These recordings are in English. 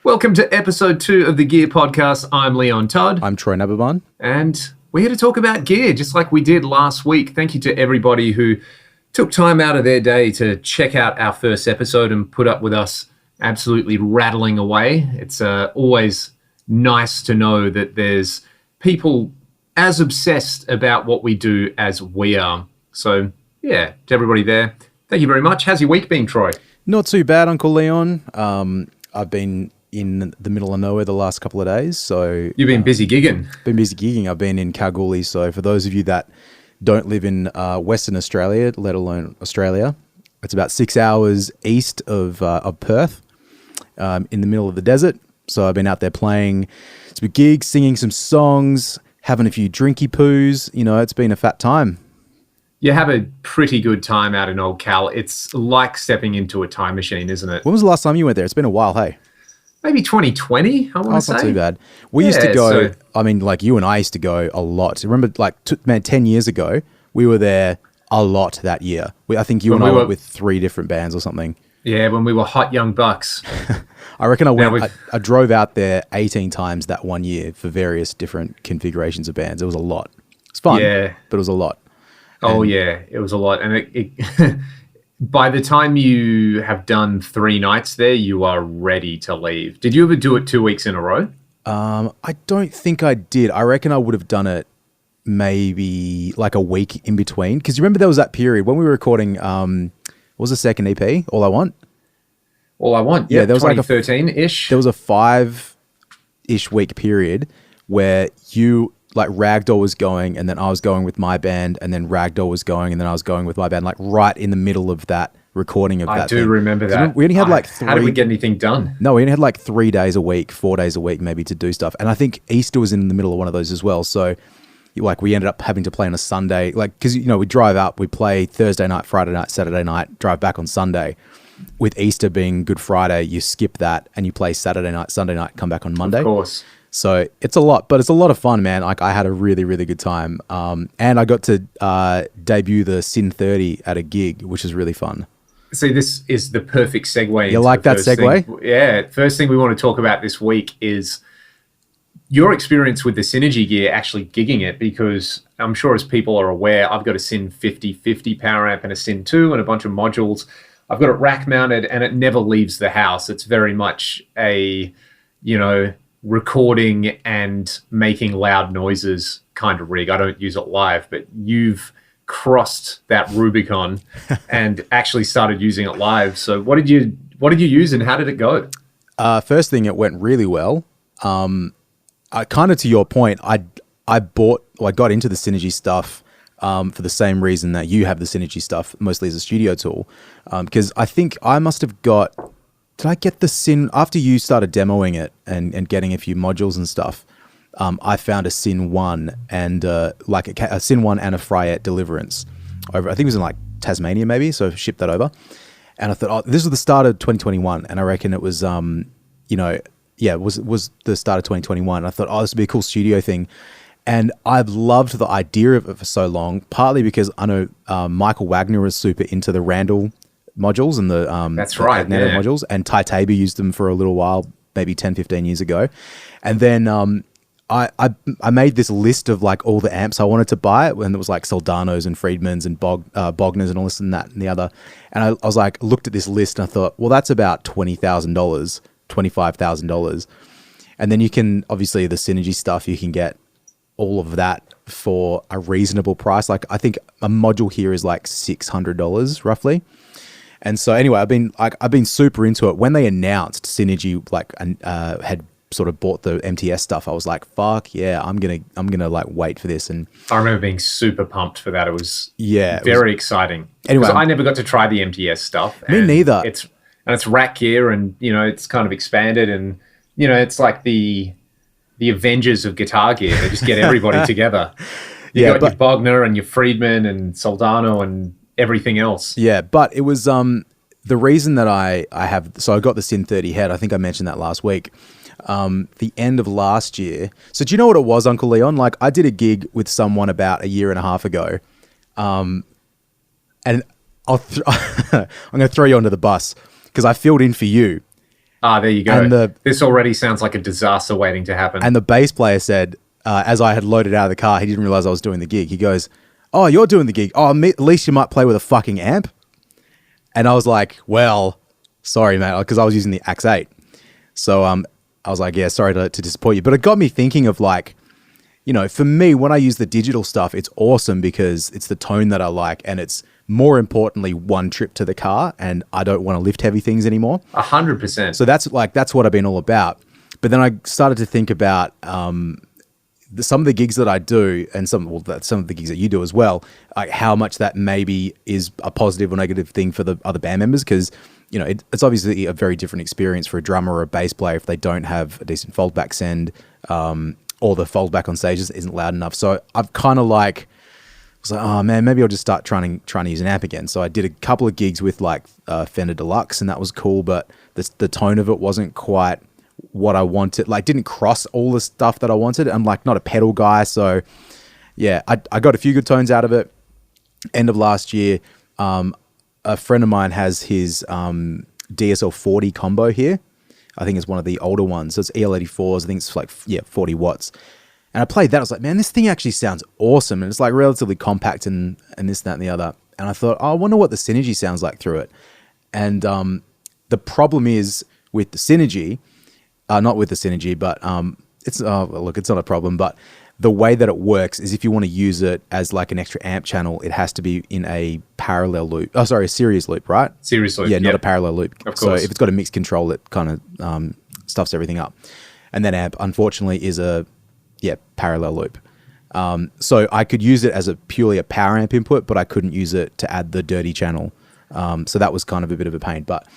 Welcome to episode 2 of the Gear Podcast. I'm Leon Todd. I'm Troy Nababan. And we're here to talk about gear, just like we did last week. Thank you to everybody who took time out of their day to check out our first episode and put up with us absolutely rattling away. It's always nice to know that there's people as obsessed about what we do as we are. So, yeah, to everybody there, thank you very much. How's your week been, Troy? Not too bad, Uncle Leon. I've been in the middle of nowhere the last couple of days. So you've been busy gigging. Been busy gigging. I've been in Kalgoorlie. So for those of you that don't live in Western Australia, let alone Australia, it's about 6 hours east of Perth, in the middle of the desert. So I've been out there playing some gigs, singing some songs, having a few drinky poos. You know, it's been a fat time. You have a pretty good time out in Old Cal. It's like stepping into a time machine, isn't it? When was the last time you went there? It's been a while, hey? Maybe 2020, I want to say. Not too bad. We used to go, I mean, like you and I used to go a lot. Remember, like, 10 years ago, we were there a lot that year. I think you and I went with 3 different bands or something. Yeah, when we were hot young bucks. I reckon I drove out there 18 times that one year for various different configurations of bands. It was a lot. It's fun, but it was a lot. Oh, yeah, it was a lot. And it by the time you have done 3 nights there, you are ready to leave. Did you ever do it 2 weeks in a row? I don't think I did. I reckon I would have done it maybe like a week in between. Because you remember there was that period when we were recording, what was the second EP? All I Want? All I Want, yeah. There was 2013-ish. There was a 5-ish week period where you... like Ragdoll was going and then I was going with my band and then Ragdoll was going and then I was going with my band, like right in the middle of that recording of that I do remember that. We only had like 3... How did we get anything done? No, we only had like 3 days a week, 4 days a week maybe to do stuff. And I think Easter was in the middle of one of those as well. So like we ended up having to play on a Sunday, like, because, you know, we drive up, we play Thursday night, Friday night, Saturday night, drive back on Sunday. With Easter being Good Friday, you skip that and you play Saturday night, Sunday night, come back on Monday. Of course. So it's a lot, but it's a lot of fun, man. Like I had a really, really good time. And I got to debut the Sin 30 at a gig, which is really fun. See, this is the perfect segue. You like that segue? Yeah. First thing we want to talk about this week is your experience with the Synergy gear, actually gigging it, because I'm sure as people are aware, I've got a Sin 5050 power amp and a Sin 2 and a bunch of modules. I've got it rack mounted and it never leaves the house. It's very much a, you know, recording and making loud noises kind of rig. I don't use it live, but you've crossed that Rubicon and actually started using it live. So what did you use and how did it go? First thing, it went really well. I kind of, to your point, I got into the Synergy stuff for the same reason that you have the Synergy stuff, mostly as a studio tool, because I think I must have got... Did I get the Sin after you started demoing it and getting a few modules and stuff? I found a Sin 1 and like a Sin 1 and a Fryette Deliverance over. I think it was in like Tasmania maybe, so shipped that over. And I thought, oh, this was the start of 2021, and I reckon it was, it was the start of 2021. And I thought, oh, this would be a cool studio thing. And I've loved the idea of it for so long, partly because I know Michael Wagner was super into the Randall modules and the that's right, Nano modules, and Ty Tabor used them for a little while, maybe 10-15 years ago. And then I made this list of like all the amps I wanted to buy, and it was like Soldanos and Friedmans and Bogners and all this and that and the other. And I was like, looked at this list and I thought, well, that's about $20,000, $25,000. And then you can, obviously the Synergy stuff, you can get all of that for a reasonable price. Like I think a module here is like $600 roughly. And so anyway, I've been super into it. When they announced Synergy, had sort of bought the MTS stuff, I was like, "Fuck yeah, I'm gonna like wait for this." And I remember being super pumped for that. It was very exciting. Anyway, I never got to try the MTS stuff. Me neither. It's rack gear, and you know it's kind of expanded, and you know it's like the Avengers of guitar gear. They just get everybody together. You got your Bogner and your Friedman and Soldano and everything else. Yeah, but it was the reason that I got the Sin 30 head. I think I mentioned that last week. The end of last year. So do you know what it was, Uncle Leon? Like I did a gig with someone about a year and a half ago, and I'm going to throw you under the bus because I filled in for you, Ah, there you go. And this already sounds like a disaster waiting to happen. And the bass player said, as I had loaded out of the car, he didn't realize I was doing the gig. He goes, "Oh, you're doing the gig. Oh, at least you might play with a fucking amp." And I was like, "Well, sorry, mate," because I was using the Axe 8. So I was like, "Yeah, sorry to disappoint you." But it got me thinking of like, you know, for me, when I use the digital stuff, it's awesome because it's the tone that I like, and it's more importantly one trip to the car, and I don't want to lift heavy things anymore. 100%. So that's what I've been all about. But then I started to think about some of the gigs that I do, and some of the gigs that you do as well, like how much that maybe is a positive or negative thing for the other band members, because you know it's obviously a very different experience for a drummer or a bass player if they don't have a decent foldback send, or the foldback on stage isn't loud enough. So I've kind of like was like, oh man, maybe I'll just start trying to use an amp again. So I did a couple of gigs with like Fender Deluxe, and that was cool, but the tone of it wasn't quite what I wanted. Like, didn't cross all the stuff that I wanted. I'm like not a pedal guy, so yeah, I got a few good tones out of it. End of last year, a friend of mine has his DSL 40 combo here. I think it's one of the older ones. So it's EL84s. I think it's like 40 watts. And I played that. I was like, man, this thing actually sounds awesome. And it's like relatively compact and this, that, and the other. And I thought, oh, I wonder what the Synergy sounds like through it. And the problem is with the Synergy, not with the Synergy, but it's not a problem. But the way that it works is if you want to use it as like an extra amp channel, it has to be in a parallel loop. Oh, sorry, a series loop, right? Series loop. Yeah, not a parallel loop. Of course. So if it's got a mixed control, it kind of stuffs everything up. And that amp, unfortunately, is a parallel loop. So I could use it as purely a power amp input, but I couldn't use it to add the dirty channel. So that was kind of a bit of a pain. But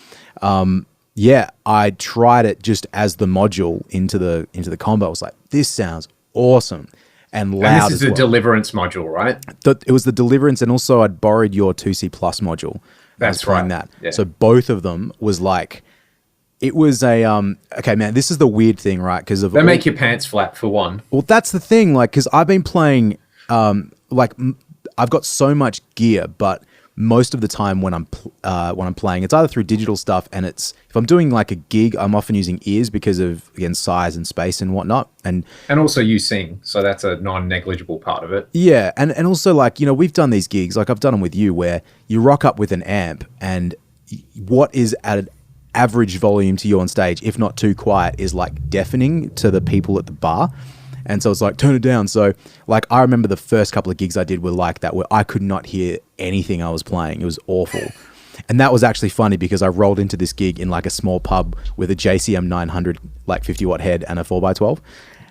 I tried it just as the module into the combo. I was like, this sounds awesome and loud. And this is the Deliverance module, right? It was the Deliverance, and also I'd borrowed your 2C Plus module. That's right. That. Yeah. So both of them was like, it was a okay, man. This is the weird thing, right? Because they make your pants flap for one. Well, that's the thing. Like, because I've been playing, I've got so much gear, but most of the time when I'm playing, it's either through digital stuff, and if I'm doing like a gig, I'm often using ears because of, again, size and space and whatnot, and also you sing, so that's a non-negligible part of it. Yeah, and also like, you know, we've done these gigs, like I've done them with you, where you rock up with an amp, and what is at an average volume to you on stage, if not too quiet, is like deafening to the people at the bar. And so it's like, turn it down. So like, I remember the first couple of gigs I did were like that, where I could not hear anything I was playing. It was awful. And that was actually funny because I rolled into this gig in like a small pub with a JCM 900, like 50 watt head and a 4x12.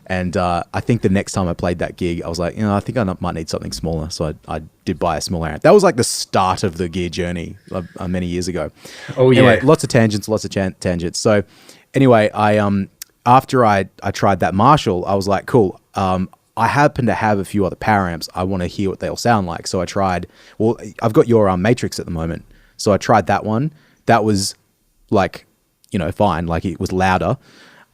And I think the next time I played that gig, I was like, you know, I think I might need something smaller. So I did buy a smaller amp. That was like the start of the gear journey many years ago. Oh, yeah. Anyway, lots of tangents. So anyway, after I tried that Marshall, I was like, cool. I happen to have a few other power amps. I want to hear what they all sound like. So I tried, I've got your Matrix at the moment. So I tried that one. That was like, you know, fine. Like, it was louder.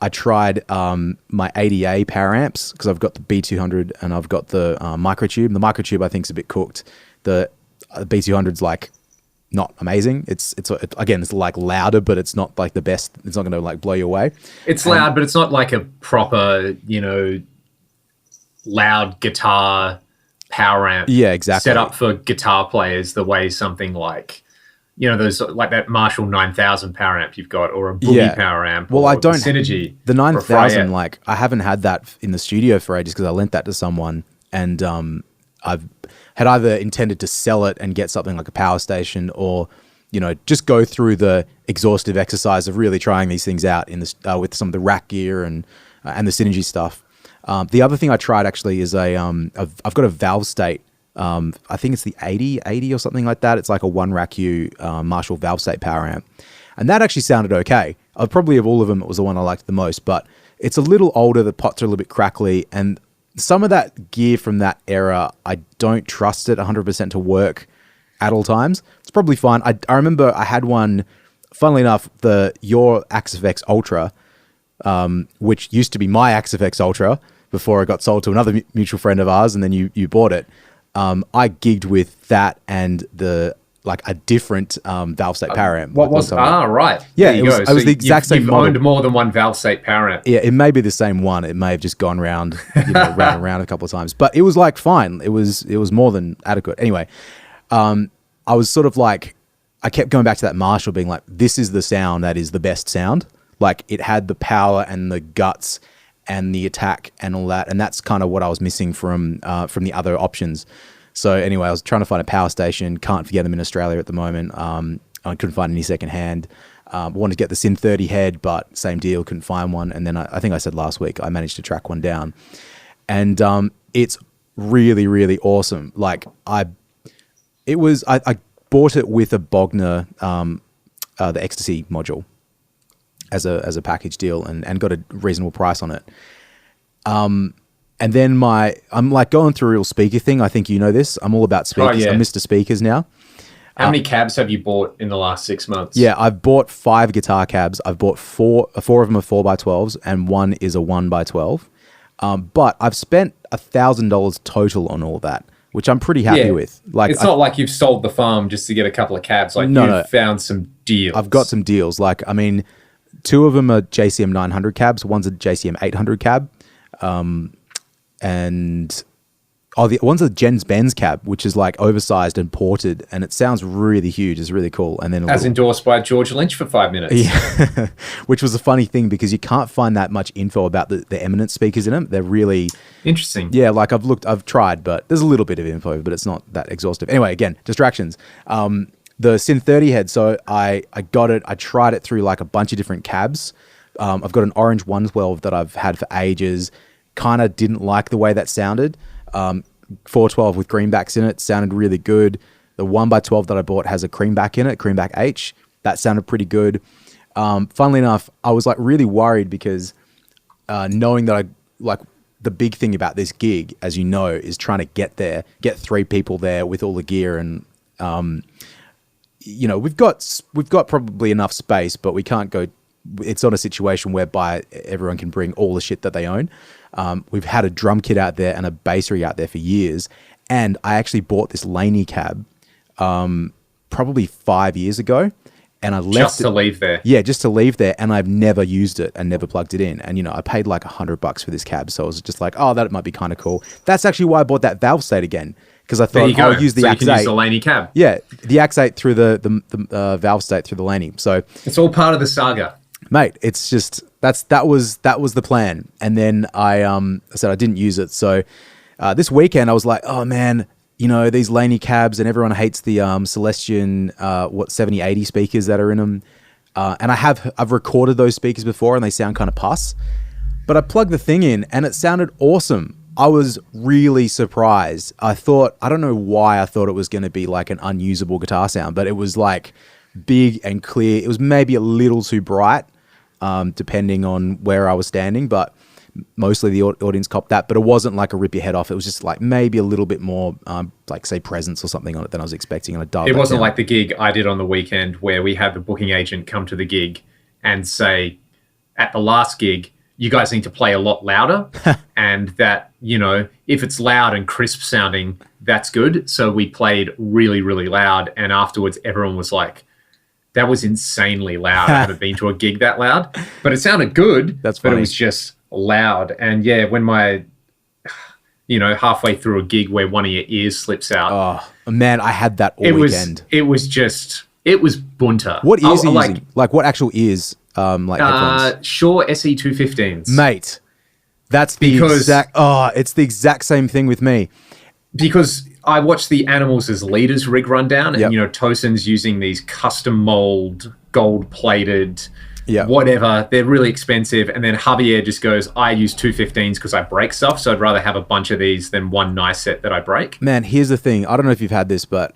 I tried my ADA power amps because I've got the B200 and I've got the Microtube. The Microtube I think is a bit cooked. The B200's like not amazing. It's like louder, but it's not like the best. It's not going to like blow you away. It's loud, but it's not like a proper, you know, loud guitar power amp. Yeah, exactly. Set up for guitar players the way something like, you know, those like that Marshall 9000 power amp you've got, or a Boogie power amp. Well, or I don't Synergy. The 9000. Like, I haven't had that in the studio for ages because I lent that to someone, and I've had either intended to sell it and get something like a power station, or, you know, just go through the exhaustive exercise of really trying these things out in this with some of the rack gear and the Synergy stuff. The other thing I tried actually is I've got a valve state. I think it's the 80 or something like that. It's like a one rack U Marshall valve state power amp, and that actually sounded okay. Probably of all of them, it was the one I liked the most. But it's a little older. The pots are a little bit crackly, and some of that gear from that era, I don't trust it 100% to work at all times. It's probably fine. I remember I had one. Funnily enough, your AxeFX Ultra, which used to be my AxeFX Ultra before it got sold to another mutual friend of ours, and then you bought it. I gigged with that and the like a different valve state power amp. What was? Right. Yeah, There you it was. go. It was So the exact same you've model. owned more than one valve state power amp. Yeah, it may be the same one. It may have just gone round, round and round a couple of times. But it was like fine. It was more than adequate. Anyway, I was sort of like, I kept going back to that Marshall, being like, this is the sound that is the best sound. Like it had the power and the guts and the attack and all that, and that's kind of what I was missing from the other options. So anyway, I was trying to find a power station. Can't get them in Australia at the moment. I couldn't find any secondhand. Wanted to get the Syn 30 head, but same deal, couldn't find one. And then I think I said last week, I managed to track one down. And it's really, really awesome. Like I bought it with a Bogner, the Ecstasy module as a package deal and got a reasonable price on it. And then I'm like going through a real speaker thing. I think you know this. I'm all about speakers. Oh, yeah. I'm Mr. Speakers now. How many cabs have you bought in the last 6 months? Yeah, I've bought 5 guitar cabs. I've bought four of them are 4x12s and one is a 1x12. But I've spent $1,000 total on all that, which I'm pretty happy with. Like, it's not like you've sold the farm just to get a couple of cabs. Like you've found some deals. I've got some deals. Like, I mean, 2 of them are JCM 900 cabs. One's a JCM 800 cab. And one's a Jens Benz cab, which is like oversized and ported, and it sounds really huge. It's really cool. And then endorsed by George Lynch for 5 minutes. Yeah, which was a funny thing because you can't find that much info about the Eminence speakers in them. They're really interesting. Yeah, like I've tried, but there's a little bit of info, but it's not that exhaustive. Anyway, again, distractions. The Syn 30 head. So I got it. I tried it through like a bunch of different cabs. I've got an orange 112 that I've had for ages. Kind of didn't like the way that sounded. 412 with greenbacks in it sounded really good. The 1x12 that I bought has a creamback in it, creamback H. That sounded pretty good. Funnily enough, I was like really worried because knowing that the big thing about this gig, as you know, is trying to get 3 people there with all the gear and we've got probably enough space, but we can't go. It's not a situation whereby everyone can bring all the shit that they own. We've had a drum kit out there and a bass rig out there for years. And I actually bought this Laney cab probably 5 years ago. And I left just to leave there. Yeah, just to leave there. And I've never used it and never plugged it in. And, I paid like $100 for this cab. So I was just like, oh, that might be kind of cool. That's actually why I bought that valve state again. Because I thought I'll use the Axe 8. You can use the Laney cab. Yeah, the Axe 8 through the valve state through the Laney. So it's all part of the saga. Mate, it's just that was the plan, and then I said I didn't use it. So this weekend I was like, oh man, these Laney cabs, and everyone hates the Celestion 7080 speakers that are in them, and I've recorded those speakers before, and they sound kind of pus, but I plugged the thing in, and it sounded awesome. I was really surprised. I don't know why I thought it was going to be like an unusable guitar sound, but it was like big and clear. It was maybe a little too bright. Depending on where I was standing, but mostly the audience copped that. But it wasn't like a rip your head off. It was just like maybe a little bit more, like say presence or something on it than I was expecting. And I dialed it wasn't down. like the gig I did on the weekend where we had the booking agent come to the gig and say, at the last gig, you guys need to play a lot louder, and that if it's loud and crisp sounding, that's good. So we played really, really loud, and afterwards everyone was like, that was insanely loud. I haven't been to a gig that loud, but it sounded good. That's funny. But it was just loud. And yeah, when halfway through a gig where one of your ears slips out. Oh man, I had that all weekend. It was bunter. What ears are you using? Like what actual ears? Headphones? Shure SE215s. Mate, it's the exact same thing with me. Because I watched the Animals as Leaders rig rundown, and Tosin's using these custom mold, gold-plated, whatever. They're really expensive. And then Javier just goes, I use 215s because I break stuff, so I'd rather have a bunch of these than one nice set that I break. Man, here's the thing. I don't know if you've had this, but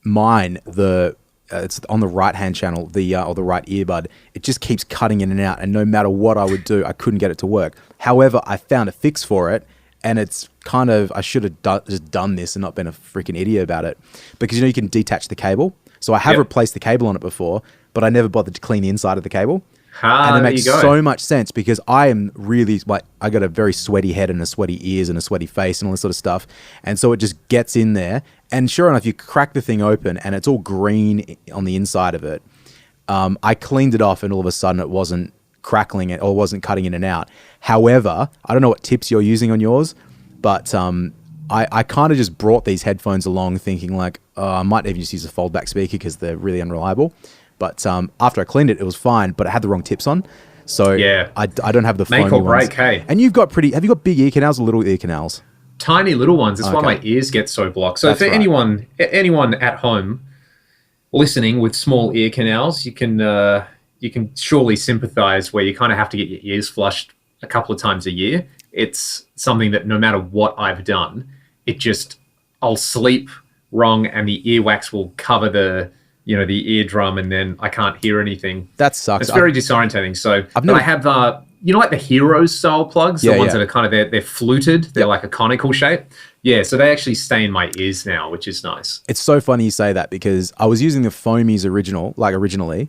mine, it's on the right-hand channel, or the right earbud. It just keeps cutting in and out, and no matter what I would do, I couldn't get it to work. However, I found a fix for it. And it's kind of, I should have just done this and not been a freaking idiot about it. Because, you can detach the cable. So I have replaced the cable on it before, but I never bothered to clean the inside of the cable. And it makes so much sense because I am really, I got a very sweaty head and a sweaty ears and a sweaty face and all this sort of stuff. And so it just gets in there And sure enough, you crack the thing open and it's all green on the inside of it. I cleaned it off and all of a sudden it wasn't crackling it or wasn't cutting in and out. However, I don't know what tips you're using on yours, but I kind of just brought these headphones along thinking like, I might even just use a foldback speaker because they're really unreliable. But after I cleaned it, it was fine, but it had the wrong tips on. So yeah, I don't have the make foamy or break, ones. hey. And have you got big ear canals or little ear canals? Tiny little ones. That's why my ears get so blocked. So for anyone at home listening with small ear canals, you can surely sympathize where you kind of have to get your ears flushed a couple of times a year. It's something that no matter what I've done, I'll sleep wrong and the earwax will cover the eardrum and then I can't hear anything. That sucks. It's very disorientating. So I have like the Heroes style plugs, the ones that are kind of they're fluted, they're like a conical shape. Yeah, so they actually stay in my ears now, which is nice. It's so funny you say that because I was using the Foamies originally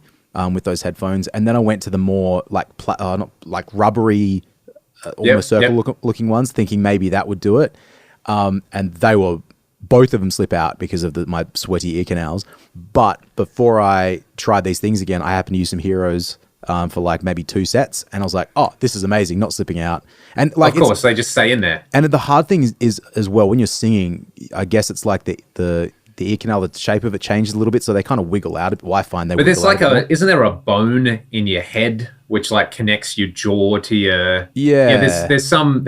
with those headphones, and then I went to the more like not like rubbery, almost circle looking ones, thinking maybe that would do it. And both of them slip out because of my sweaty ear canals. But before I tried these things again, I happened to use some Heroes for like maybe 2 sets, and I was like, oh, this is amazing, not slipping out. And like, of course, they just stay in there. And the hard thing is as well, when you're singing, I guess it's like the ear canal, the shape of it changes a little bit, so they kind of wiggle out. Well, I find they wiggle out. But there's isn't there a bone in your head which like connects your jaw to your... Yeah. There's some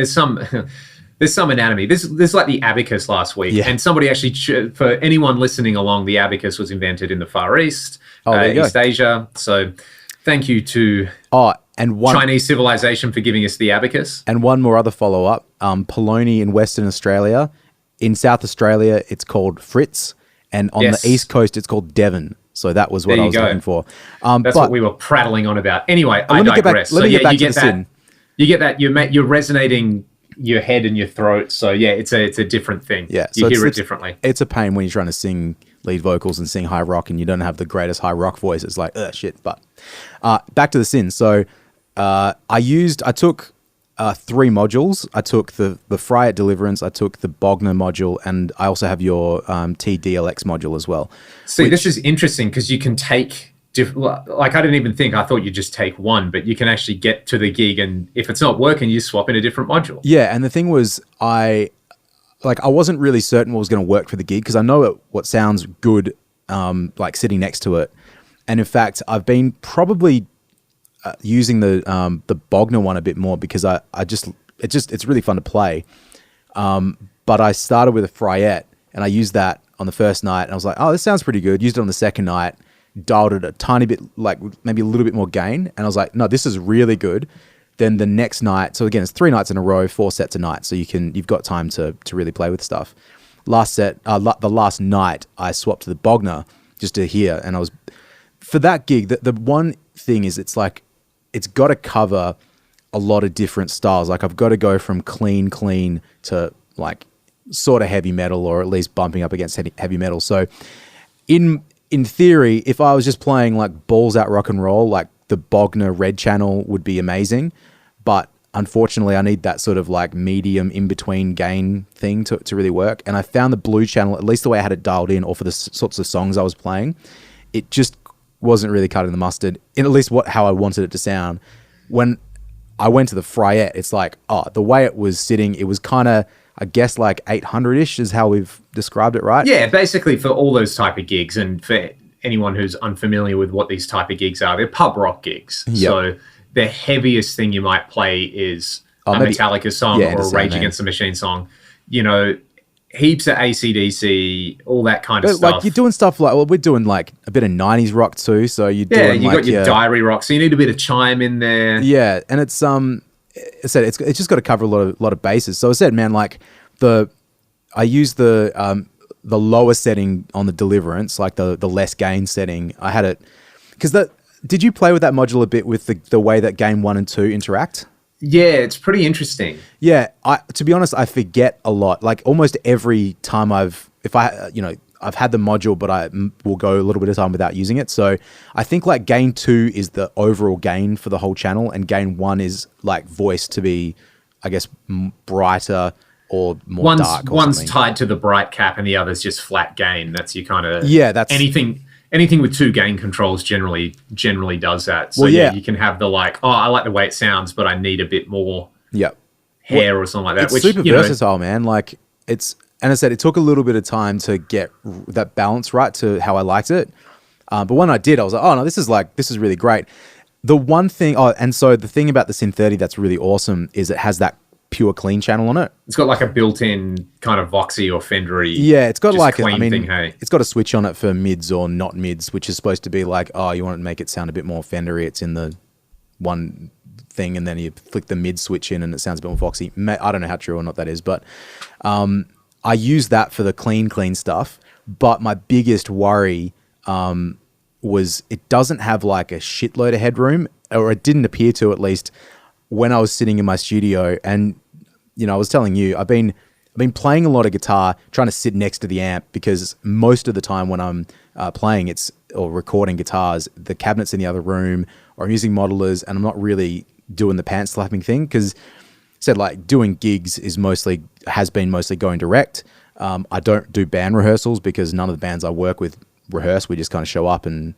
there's some anatomy. There's like the abacus last week, and somebody actually, for anyone listening along, the abacus was invented in the Far East, East Asia. So thank you to Chinese civilization for giving us the abacus. And one more other follow-up, Polony in Western Australia. In South Australia, it's called Fritz, and on the East Coast, it's called Devon. So that was what I was looking for. That's what we were prattling on about. Anyway, I digress. Let me get back to the sin. You get that. You're resonating your head and your throat. So yeah, it's a different thing. Yeah, you hear it differently. It's a pain when you're trying to sing lead vocals and sing high rock and you don't have the greatest high rock voice. It's like, shit. But back to the sin. So I took 3 modules. I took the Fractal Deliverance, I took the Bogner module, and I also have your TDLX module as well. See, this is interesting because you can take... like I didn't even think, I thought you'd just take one, but you can actually get to the gig and if it's not working, you swap in a different module. Yeah, and the thing was, I wasn't really certain what was going to work for the gig because I know what sounds good, like sitting next to it. And in fact, I've been probably using the Bogner one a bit more because it's really fun to play. But I started with a Fractal and I used that on the first night and I was like, oh, this sounds pretty good. Used it on the second night. Dialed it a tiny bit, like maybe a little bit more gain. And I was like, no, this is really good. Then the next night, so again, it's 3 nights in a row, 4 sets a night. So you've got time to really play with stuff. The last night I swapped to the Bogner just to hear. And for that gig, the one thing is it's like, it's got to cover a lot of different styles. Like I've got to go from clean to like sort of heavy metal or at least bumping up against heavy metal. So in theory, if I was just playing like balls out rock and roll, like the Bogner red channel would be amazing. But unfortunately, I need that sort of like medium in between gain thing to really work. And I found the blue channel, at least the way I had it dialed in or for the sorts of songs I was playing, it just wasn't really cutting the mustard in at least how I wanted it to sound. When I went to the Fractal, it's like, the way it was sitting, it was kind of, I guess like 800-ish is how we've described it, right? Yeah, basically for all those type of gigs, and for anyone who's unfamiliar with what these type of gigs are, they're pub rock gigs. Yep. So the heaviest thing you might play is a Metallica song or a Rage Against the Machine song. You know, heaps of AC/DC, all that kind of stuff. Like you're doing stuff like, we're doing like a bit of 90s rock too. So you're doing you got your diary rock. So you need a bit of chime in there. Yeah, and it's I said it's just got to cover a lot of bases. So I said, man, like I use the lower setting on the Deliverance, like the less gain setting. I had it because did you play with that module a bit with the way that gain 1 and 2 interact? Yeah, it's pretty interesting. Yeah, to be honest, I forget a lot. Like almost every time I've had the module, but I will go a little bit of time without using it. So I think like gain 2 is the overall gain for the whole channel, and gain 1 is like voice to be, I guess, brighter or more dark or one's something. tied to the bright cap and the other's just flat gain. That's your kind of that's anything with two gain controls generally does that. So you can have the like, oh, I like the way it sounds, but I need a bit more hair or something like that. It's super versatile, man. Like and I said, it took a little bit of time to get that balance right to how I liked it. But when I did, I was like, oh no, this is really great. The one thing, and so the thing about the Syn 30 that's really awesome is it has that pure clean channel on it. It's got like a built-in kind of Voxy or Fendery. Yeah, it's got like thing, it's got a switch on it for mids or not mids, which is supposed to be like, oh, you want to make it sound a bit more Fendery. It's in the one thing, and then you flick the mid switch in, and it sounds a bit more Voxy. I don't know how true or not that is, but I use that for the clean stuff. But my biggest worry was it doesn't have like a shitload of headroom, or it didn't appear to, at least when I was sitting in my studio. And I was telling you, I've been playing a lot of guitar, trying to sit next to the amp, because most of the time when I'm playing or recording guitars, the cabinet's in the other room, or I'm using modelers, and I'm not really doing the pants slapping thing, because said like doing gigs has been mostly going direct. I don't do band rehearsals because none of the bands I work with rehearse. We just kind of show up and,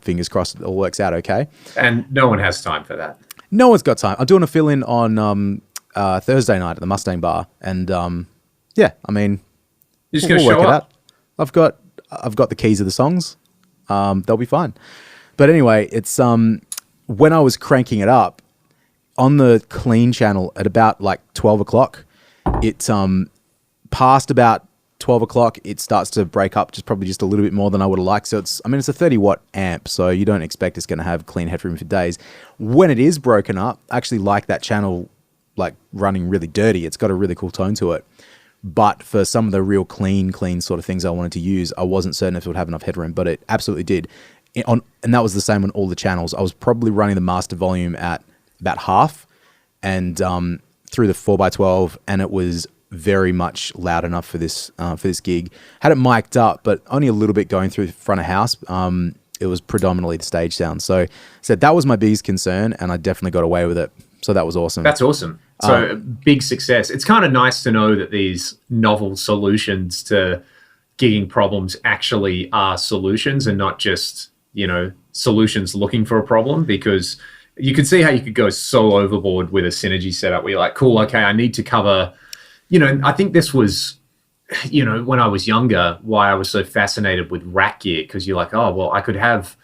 fingers crossed it all works out okay. And no one has time for that. No one's got time. I'm doing a fill-in on Thursday night at the Mustang Bar, and you're just going to show up. I've got the keys of the songs. They'll be fine. But anyway, it's when I was cranking it up on the clean channel at about like 12 o'clock, it past about 12 o'clock, it starts to break up probably just a little bit more than I would have liked. So it's a 30-watt amp, so you don't expect it's going to have clean headroom for days. When it is broken up, I actually like that channel like running really dirty. It's got a really cool tone to it. But for some of the real clean sort of things I wanted to use, I wasn't certain if it would have enough headroom, but it absolutely did. And that was the same on all the channels. I was probably running the master volume at about half, and through the 4x12, and it was very much loud enough for this gig. Had it mic'd up, but only a little bit going through the front of house. It was predominantly the stage sound. So that was my biggest concern, and I definitely got away with it. So that was awesome. That's awesome. So big success. It's kind of nice to know that these novel solutions to gigging problems actually are solutions and not just, solutions looking for a problem, because you could see how you could go so overboard with a Synergy setup where you're like, cool, okay, I need to cover, I think this was, when I was younger, why I was so fascinated with rack gear, because you're like, oh, well, I could have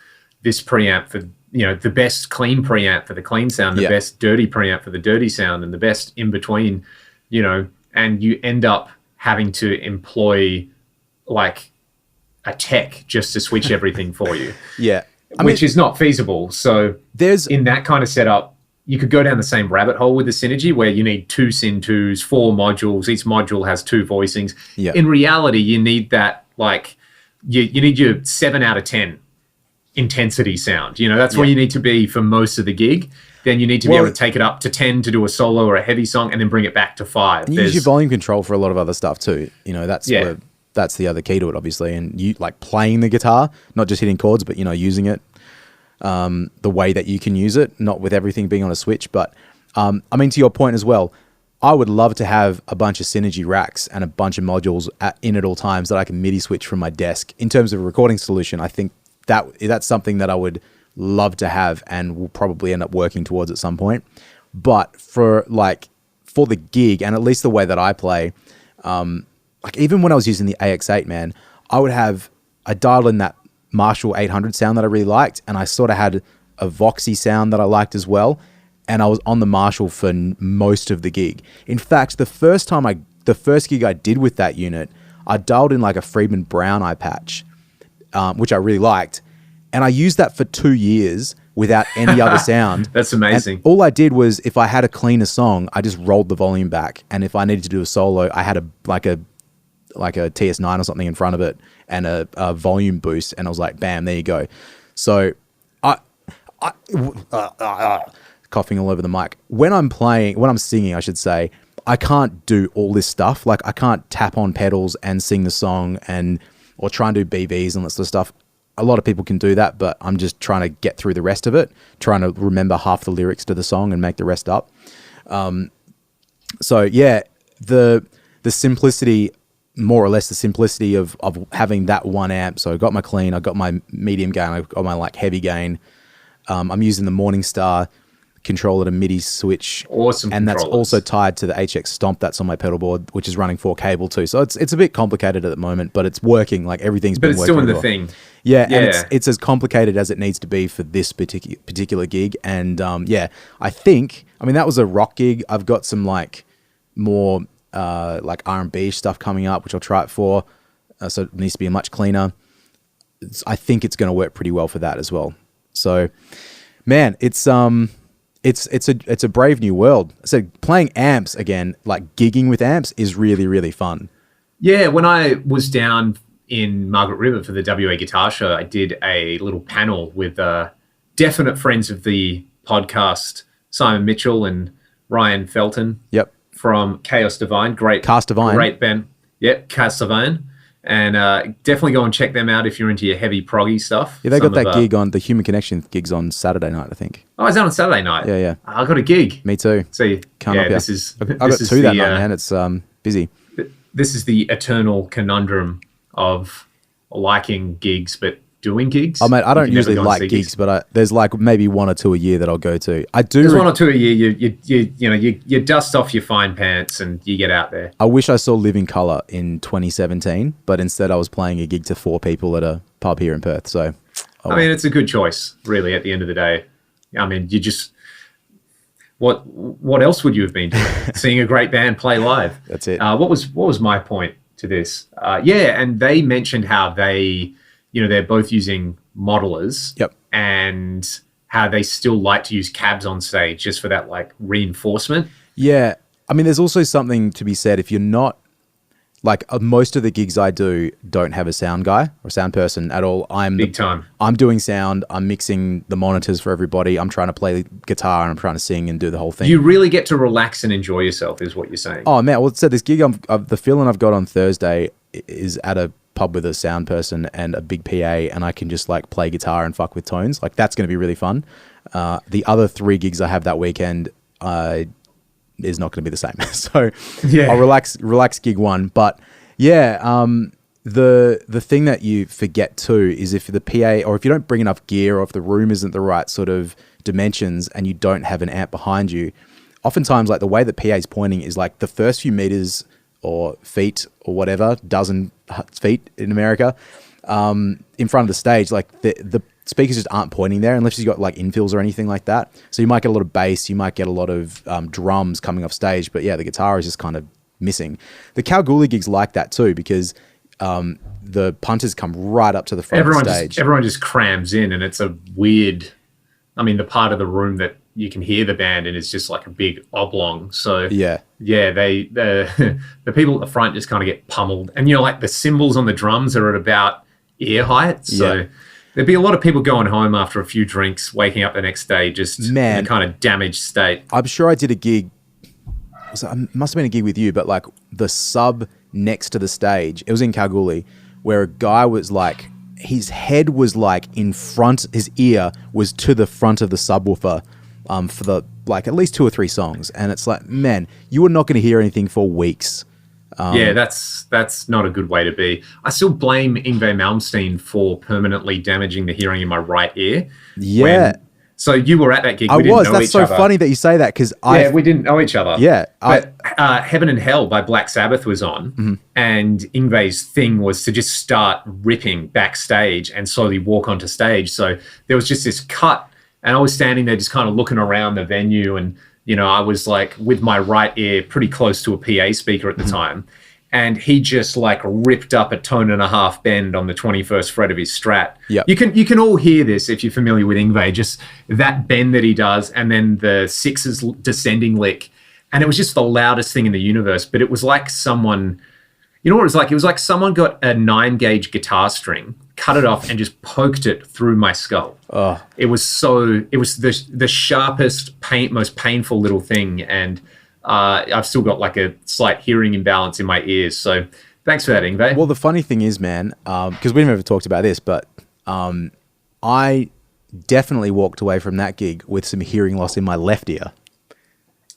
this preamp for, the best clean preamp for the clean sound, the best dirty preamp for the dirty sound, and the best in between, and you end up having to employ like a tech just to switch everything for you. Yeah. Which is not feasible. So in that kind of setup, you could go down the same rabbit hole with the Synergy where you need 2 Syn 2s, 4 modules. Each module has 2 voicings. Yeah. In reality, you need that, like, you need your 7 out of 10 intensity sound. That's where you need to be for most of the gig. Then you need to be able to take it up to 10 to do a solo or a heavy song, and then bring it back to 5. And use your volume control for a lot of other stuff too. That's the other key to it, obviously. And you like playing the guitar, not just hitting chords, but using it the way that you can use it, not with everything being on a switch. But to your point as well, I would love to have a bunch of Synergy racks and a bunch of modules in at all times that I can MIDI switch from my desk. In terms of a recording solution, I think that's something that I would love to have and will probably end up working towards at some point. But for the gig, and at least the way that I play, like even when I was using the AX8, man, I dialed in that Marshall 800 sound that I really liked, and I sort of had a Voxy sound that I liked as well, and I was on the Marshall for most of the gig. In fact, the first gig I did with that unit, I dialed in like a Friedman Brown eye patch, which I really liked, and I used that for 2 years without any other sound. That's amazing. And all I did was, if I had a cleaner song, I just rolled the volume back, and if I needed to do a solo, I had a TS9 or something in front of it and a volume boost, and I was like, bam, there you go. So I coughing all over the mic. When I'm singing, I should say, I can't do all this stuff. Like I can't tap on pedals and sing the song or try and do BVs and that sort of stuff. A lot of people can do that, but I'm just trying to get through the rest of it, trying to remember half the lyrics to the song and make the rest up. So yeah, the simplicity, more or less the simplicity of having that one amp. So I got my clean, I got my medium gain, I got my like heavy gain. I'm using the Morningstar controller to MIDI switch. Awesome. And that's also tied to the HX Stomp that's on my pedal board, which is running 4 cable too. So it's a bit complicated at the moment, but it's working. Like everything's been working. But it's doing the thing. Yeah, and it's as complicated as it needs to be for this particular gig. And I think, I mean, that was a rock gig. I've got some like more like R&B stuff coming up, which I'll try it for. So it needs to be much cleaner. I think it's going to work pretty well for that as well. So, man, it's a brave new world. So playing amps again, like gigging with amps, is really, really fun. Yeah, when I was down in Margaret River for the WA Guitar Show, I did a little panel with definite friends of the podcast, Simon Mitchell and Ryan Felton. Yep. From Chaos Divine. Cast Divine. Great band. Yep, Cast Divine. And definitely go and check them out if you're into your heavy proggy stuff. Yeah, they got that gig on the Human Connection gigs on Saturday night, I think. Oh, it's on Saturday night. Yeah. I got a gig. Me too. See, Can't help this you. is. I got 2 that night, man. It's busy. This is the eternal conundrum of liking gigs but doing gigs. Oh, mate, I don't usually like gigs, but there's like maybe 1 or 2 a year that I'll go to. There's 1 or 2 a year. You dust off your fine pants and you get out there. I wish I saw Living Colour in 2017, but instead I was playing a gig to 4 people at a pub here in Perth. So, I mean, it's a good choice, really. At the end of the day, I mean, you just what else would you have been doing? Seeing a great band play live. That's it. What was my point to this? And they mentioned how they. They're both using modelers. Yep. And how they still like to use cabs on stage just for that like reinforcement. Yeah. I mean, there's also something to be said if you're not like most of the gigs I do don't have a sound guy or sound person at all. Big time. I'm doing sound. I'm mixing the monitors for everybody. I'm trying to play guitar and I'm trying to sing and do the whole thing. You really get to relax and enjoy yourself is what you're saying. Oh man. Well, so this gig, the feeling I've got on Thursday is at a pub with a sound person and a big PA, and I can just like play guitar and fuck with tones. Like that's going to be really fun. The other 3 gigs I have that weekend is not going to be the same. So I'll relax gig 1. But the thing that you forget too is if the PA or if you don't bring enough gear or if the room isn't the right sort of dimensions and you don't have an amp behind you, oftentimes like the way that PA is pointing is like the first few meters or feet or whatever, dozen feet in America, in front of the stage, like the speakers just aren't pointing there unless you've got like infills or anything like that. So you might get a lot of bass, you might get a lot of drums coming off stage, but yeah, the guitar is just kind of missing. The Kalgoorlie gig's like that too because the punters come right up to the front of the stage. Everyone just crams in and it's a weird, I mean, the part of the room that you can hear the band and it's just like a big oblong. So the people at the front just kind of get pummeled. And like the cymbals on the drums are at about ear height. So there'd be a lot of people going home after a few drinks, waking up the next day just in a kind of damaged state. I'm sure I did a gig. It must have been a gig with you, but like the sub next to the stage, it was in Kalgoorlie, where a guy was like, his head was like in front, his ear was to the front of the subwoofer for the like at least 2 or 3 songs, and it's like, man, you are not going to hear anything for weeks. That's not a good way to be. I still blame Yngwie Malmsteen for permanently damaging the hearing in my right ear. So you were at that gig. We didn't know That's each so other. Funny that you say that because we didn't know each other. Yeah, but Heaven and Hell by Black Sabbath was on, and Yngwie's thing was to just start ripping backstage and slowly walk onto stage. So there was just this cut, and I was standing there just kind of looking around the venue, and I was like with my right ear pretty close to a PA speaker at the time. And he just like ripped up a 1.5 tone bend on the 21st fret of his Strat. Yep. You can all hear this if you're familiar with Yngwie, just that bend that he does, and then the 6's descending lick. And it was just the loudest thing in the universe. But it was like someone, you know what it was like? It was like someone got a 9-gauge guitar string, cut it off, and just poked it through my skull. Oh. It was the sharpest, most painful little thing. And I've still got like a slight hearing imbalance in my ears. So thanks for that, Yngwie. Well, the funny thing is, man, because we've never talked about this, but I definitely walked away from that gig with some hearing loss in my left ear.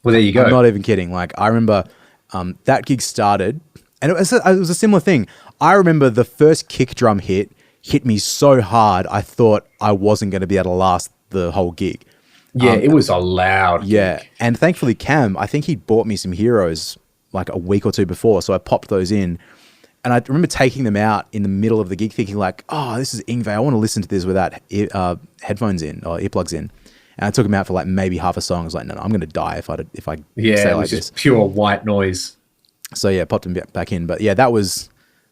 Well, there you go. I'm not even kidding. Like I remember That gig started, and it was a similar thing. I remember the first kick drum hit me so hard, I thought I wasn't going to be able to last the whole gig. Yeah, it was a loud gig. And thankfully Cam, I think he'd bought me some Heroes like a week or two before, so I popped those in. And I remember taking them out in the middle of the gig thinking like, oh, this is Yngwie. I want to listen to this without headphones in or earplugs in. And I took them out for like maybe half a song. I was like, no, I'm going to die if I stay like this. Just pure white noise. So yeah, popped them back in. But yeah, that was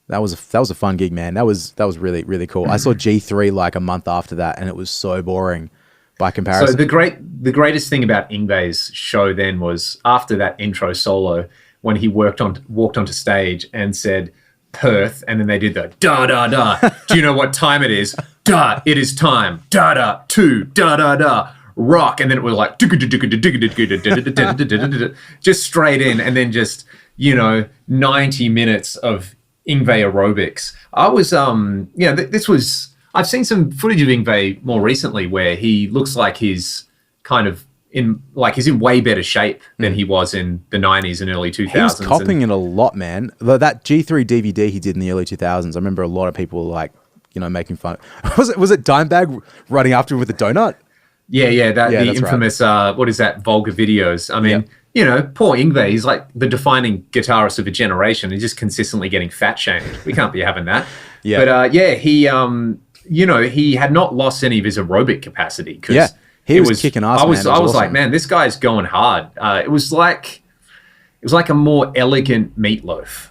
a fun gig, man. That was really, really cool. I saw G3 like a month after that, and it was so boring by comparison. So the greatest thing about Yngwie's show then was after that intro solo, when he walked onto stage and said Perth, and then they did the da da da. Do you know what time it is? Da, it is time. Da da, to da da da. Rock, and then it was like just straight in, and then just 90 minutes of Yngwie aerobics. I was this was, I've seen some footage of Yngwie more recently where he looks like he's kind of he's in way better shape than he was in the 90s and early 2000s. He was copping it a lot, man. That G3 DVD he did in the early 2000s, I remember a lot of people like making fun. Was it Dimebag running after him with a donut? The infamous right. What is that, vulgar videos? I mean, poor Yngwie, he's like the defining guitarist of a generation. He's just consistently getting fat shamed. We can't be having that. Yeah. But he had not lost any of his aerobic capacity. He was kicking ass. I was awesome. like, man, this guy's going hard. It was like a more elegant Meatloaf.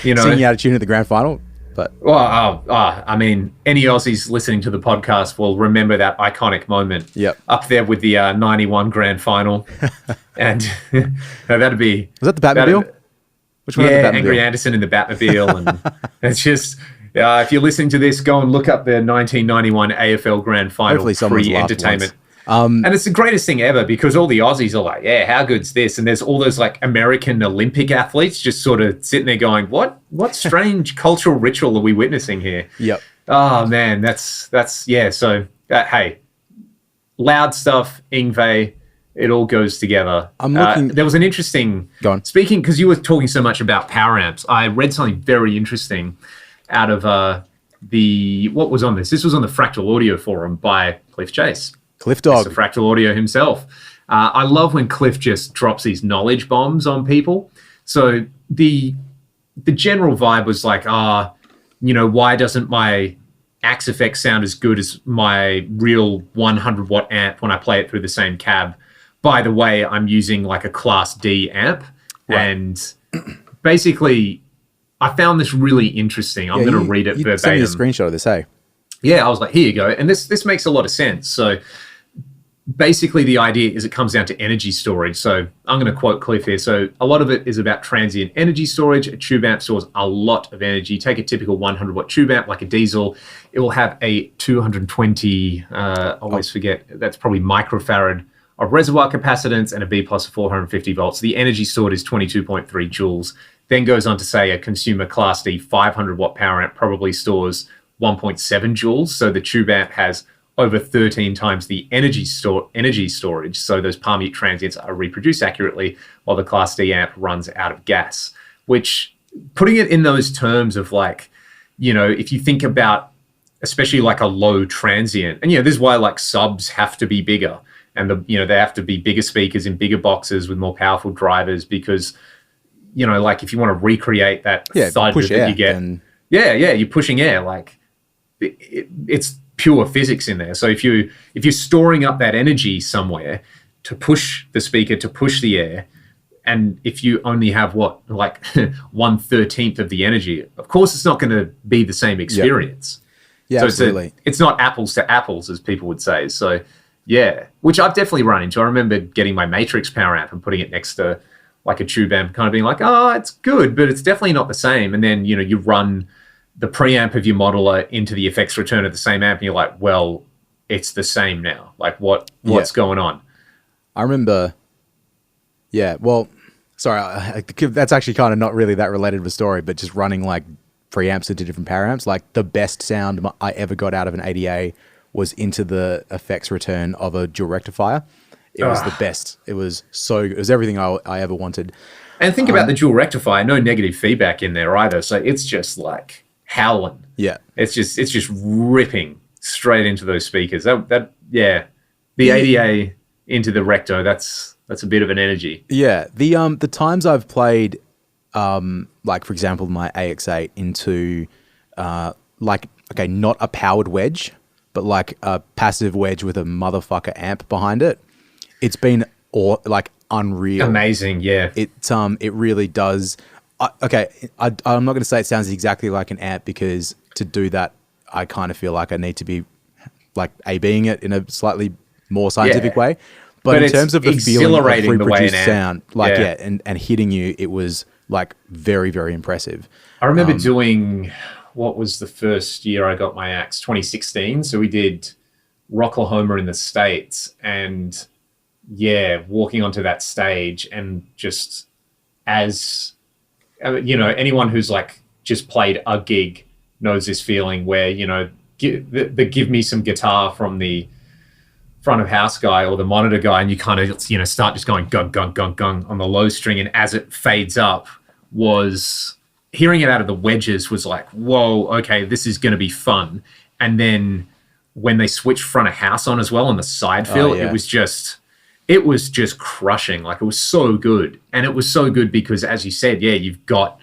Singing out of tune at the grand final. But I mean, any Aussies listening to the podcast will remember that iconic moment. Yep. Up there with the 91 grand final. And that'd be... Was that the Batmobile? Which one? Yeah, Angry Anderson in the Batmobile. And it's just... if you're listening to this, go and look up the 1991 AFL grand final pre-entertainment. And it's the greatest thing ever because all the Aussies are like, yeah, how good's this? And there's all those like American Olympic athletes just sort of sitting there going, what strange cultural ritual are we witnessing here? Yep. Oh man, that's So hey, loud stuff, Yngwie, it all goes together. I'm looking. There was an interesting. Go on. Speaking, because you were talking so much about power amps, I read something very interesting out of what was on this? This was on the Fractal Audio forum by Cliff Chase. Cliff Dog. Mr. Fractal Audio himself. I love when Cliff just drops these knowledge bombs on people. So the general vibe was like, why doesn't my Axe effect sound as good as my real 100 watt amp when I play it through the same cab? By the way, I'm using like a Class D amp. Right. And basically, I found this really interesting. I'm going to read it verbatim. Send me a screenshot of this, hey? Yeah, I was like, here you go. And this makes a lot of sense. So basically the idea is it comes down to energy storage. So I'm going to quote Cliff here. So a lot of it is about transient energy storage. A tube amp stores a lot of energy. Take a typical 100 watt tube amp like a diesel. It will have a 220, forget, that's probably microfarad of reservoir capacitance and a B plus 450 volts. The energy stored is 22.3 joules. Then goes on to say a consumer Class D 500 watt power amp probably stores 1.7 joules. So the tube amp has over 13 times the energy storage. So those palm mute transients are reproduced accurately while the Class D amp runs out of gas, which putting it in those terms of like, if you think about especially like a low transient, and this is why like subs have to be bigger and they have to be bigger speakers in bigger boxes with more powerful drivers because, like if you want to recreate that thud that you get, you're pushing air, like it's pure physics in there. So if you're storing up that energy somewhere to push the speaker, to push the air, and if you only have 1/13 of the energy, of course it's not going to be the same experience. Yeah, so absolutely. It's not apples to apples, as people would say. So yeah, which I've definitely run into. I remember getting my Matrix power amp and putting it next to like a tube amp, kind of being like, it's good, but it's definitely not the same. And then you run the preamp of your modeler into the effects return of the same amp, and you're like, well, it's the same now. Like, what's going on? I remember, sorry, that's actually kind of not really that related to the story, but just running like preamps into different power amps. Like the best sound I ever got out of an ADA was into the effects return of a dual rectifier. it was the best. It was it was everything I ever wanted. And think about the dual rectifier, no negative feedback in there either. So it's just like howling. Yeah. It's just ripping straight into those speakers. The ADA into the recto, that's a bit of an energy. Yeah. The times I've played like for example my AX8 into not a powered wedge, but like a passive wedge with a motherfucker amp behind it. It's been unreal. Amazing, yeah. It really does. I'm not going to say it sounds exactly like an amp because to do that, I kind of feel like I need to be like A-Bing it in a slightly more scientific way. But in terms of the feeling of reproduced sound, and hitting you, it was like very, very impressive. I remember doing, what was the first year I got my axe? 2016. So we did Rocklahoma in the States, and walking onto that stage and just anyone who's like just played a gig knows this feeling where, give me some guitar from the front of house guy or the monitor guy, and you kind of, start just going gung, gung, gung, gung on the low string. And as it fades up, was hearing it out of the wedges was like, whoa, okay, this is going to be fun. And then when they switched front of house on as well on the side fill, it was just crushing. Like, it was so good. And it was so good because, as you said, you've got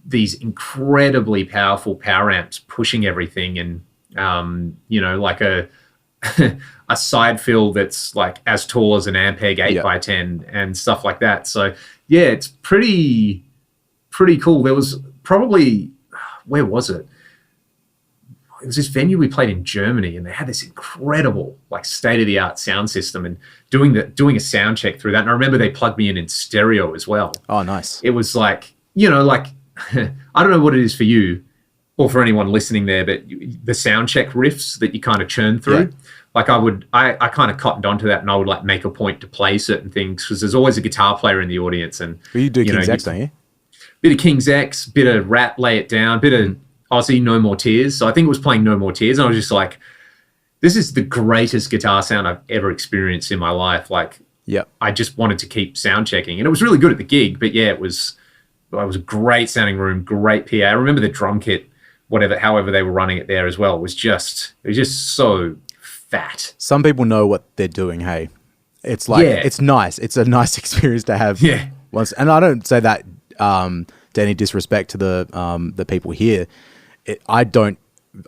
these incredibly powerful power amps pushing everything, and like a a side fill that's like as tall as an Ampeg 8x10 and stuff like that. So it's pretty cool. There was probably, where was it? It was this venue we played in Germany, and they had this incredible, like, state-of-the-art sound system, and doing a sound check through that. And I remember they plugged me in stereo as well. Oh, nice. It was like, I don't know what it is for you or for anyone listening there, but the sound check riffs that you kind of churn through, like I kind of cottoned onto that, and I would like make a point to play certain things because there's always a guitar player in the audience. And you do King's X, don't you? Bit of King's X, bit of Rat, Lay It Down, bit of Aussie, No More Tears. So I think it was playing No More Tears, and I was just like, this is the greatest guitar sound I've ever experienced in my life. Like, I just wanted to keep sound checking, and it was really good at the gig. But it was a great sounding room, great PA. I remember the drum kit, however they were running it there as well, it was just so fat. Some people know what they're doing. Hey, it's like it's nice. It's a nice experience to have. Yeah. Once, and I don't say that to any disrespect to the people here. I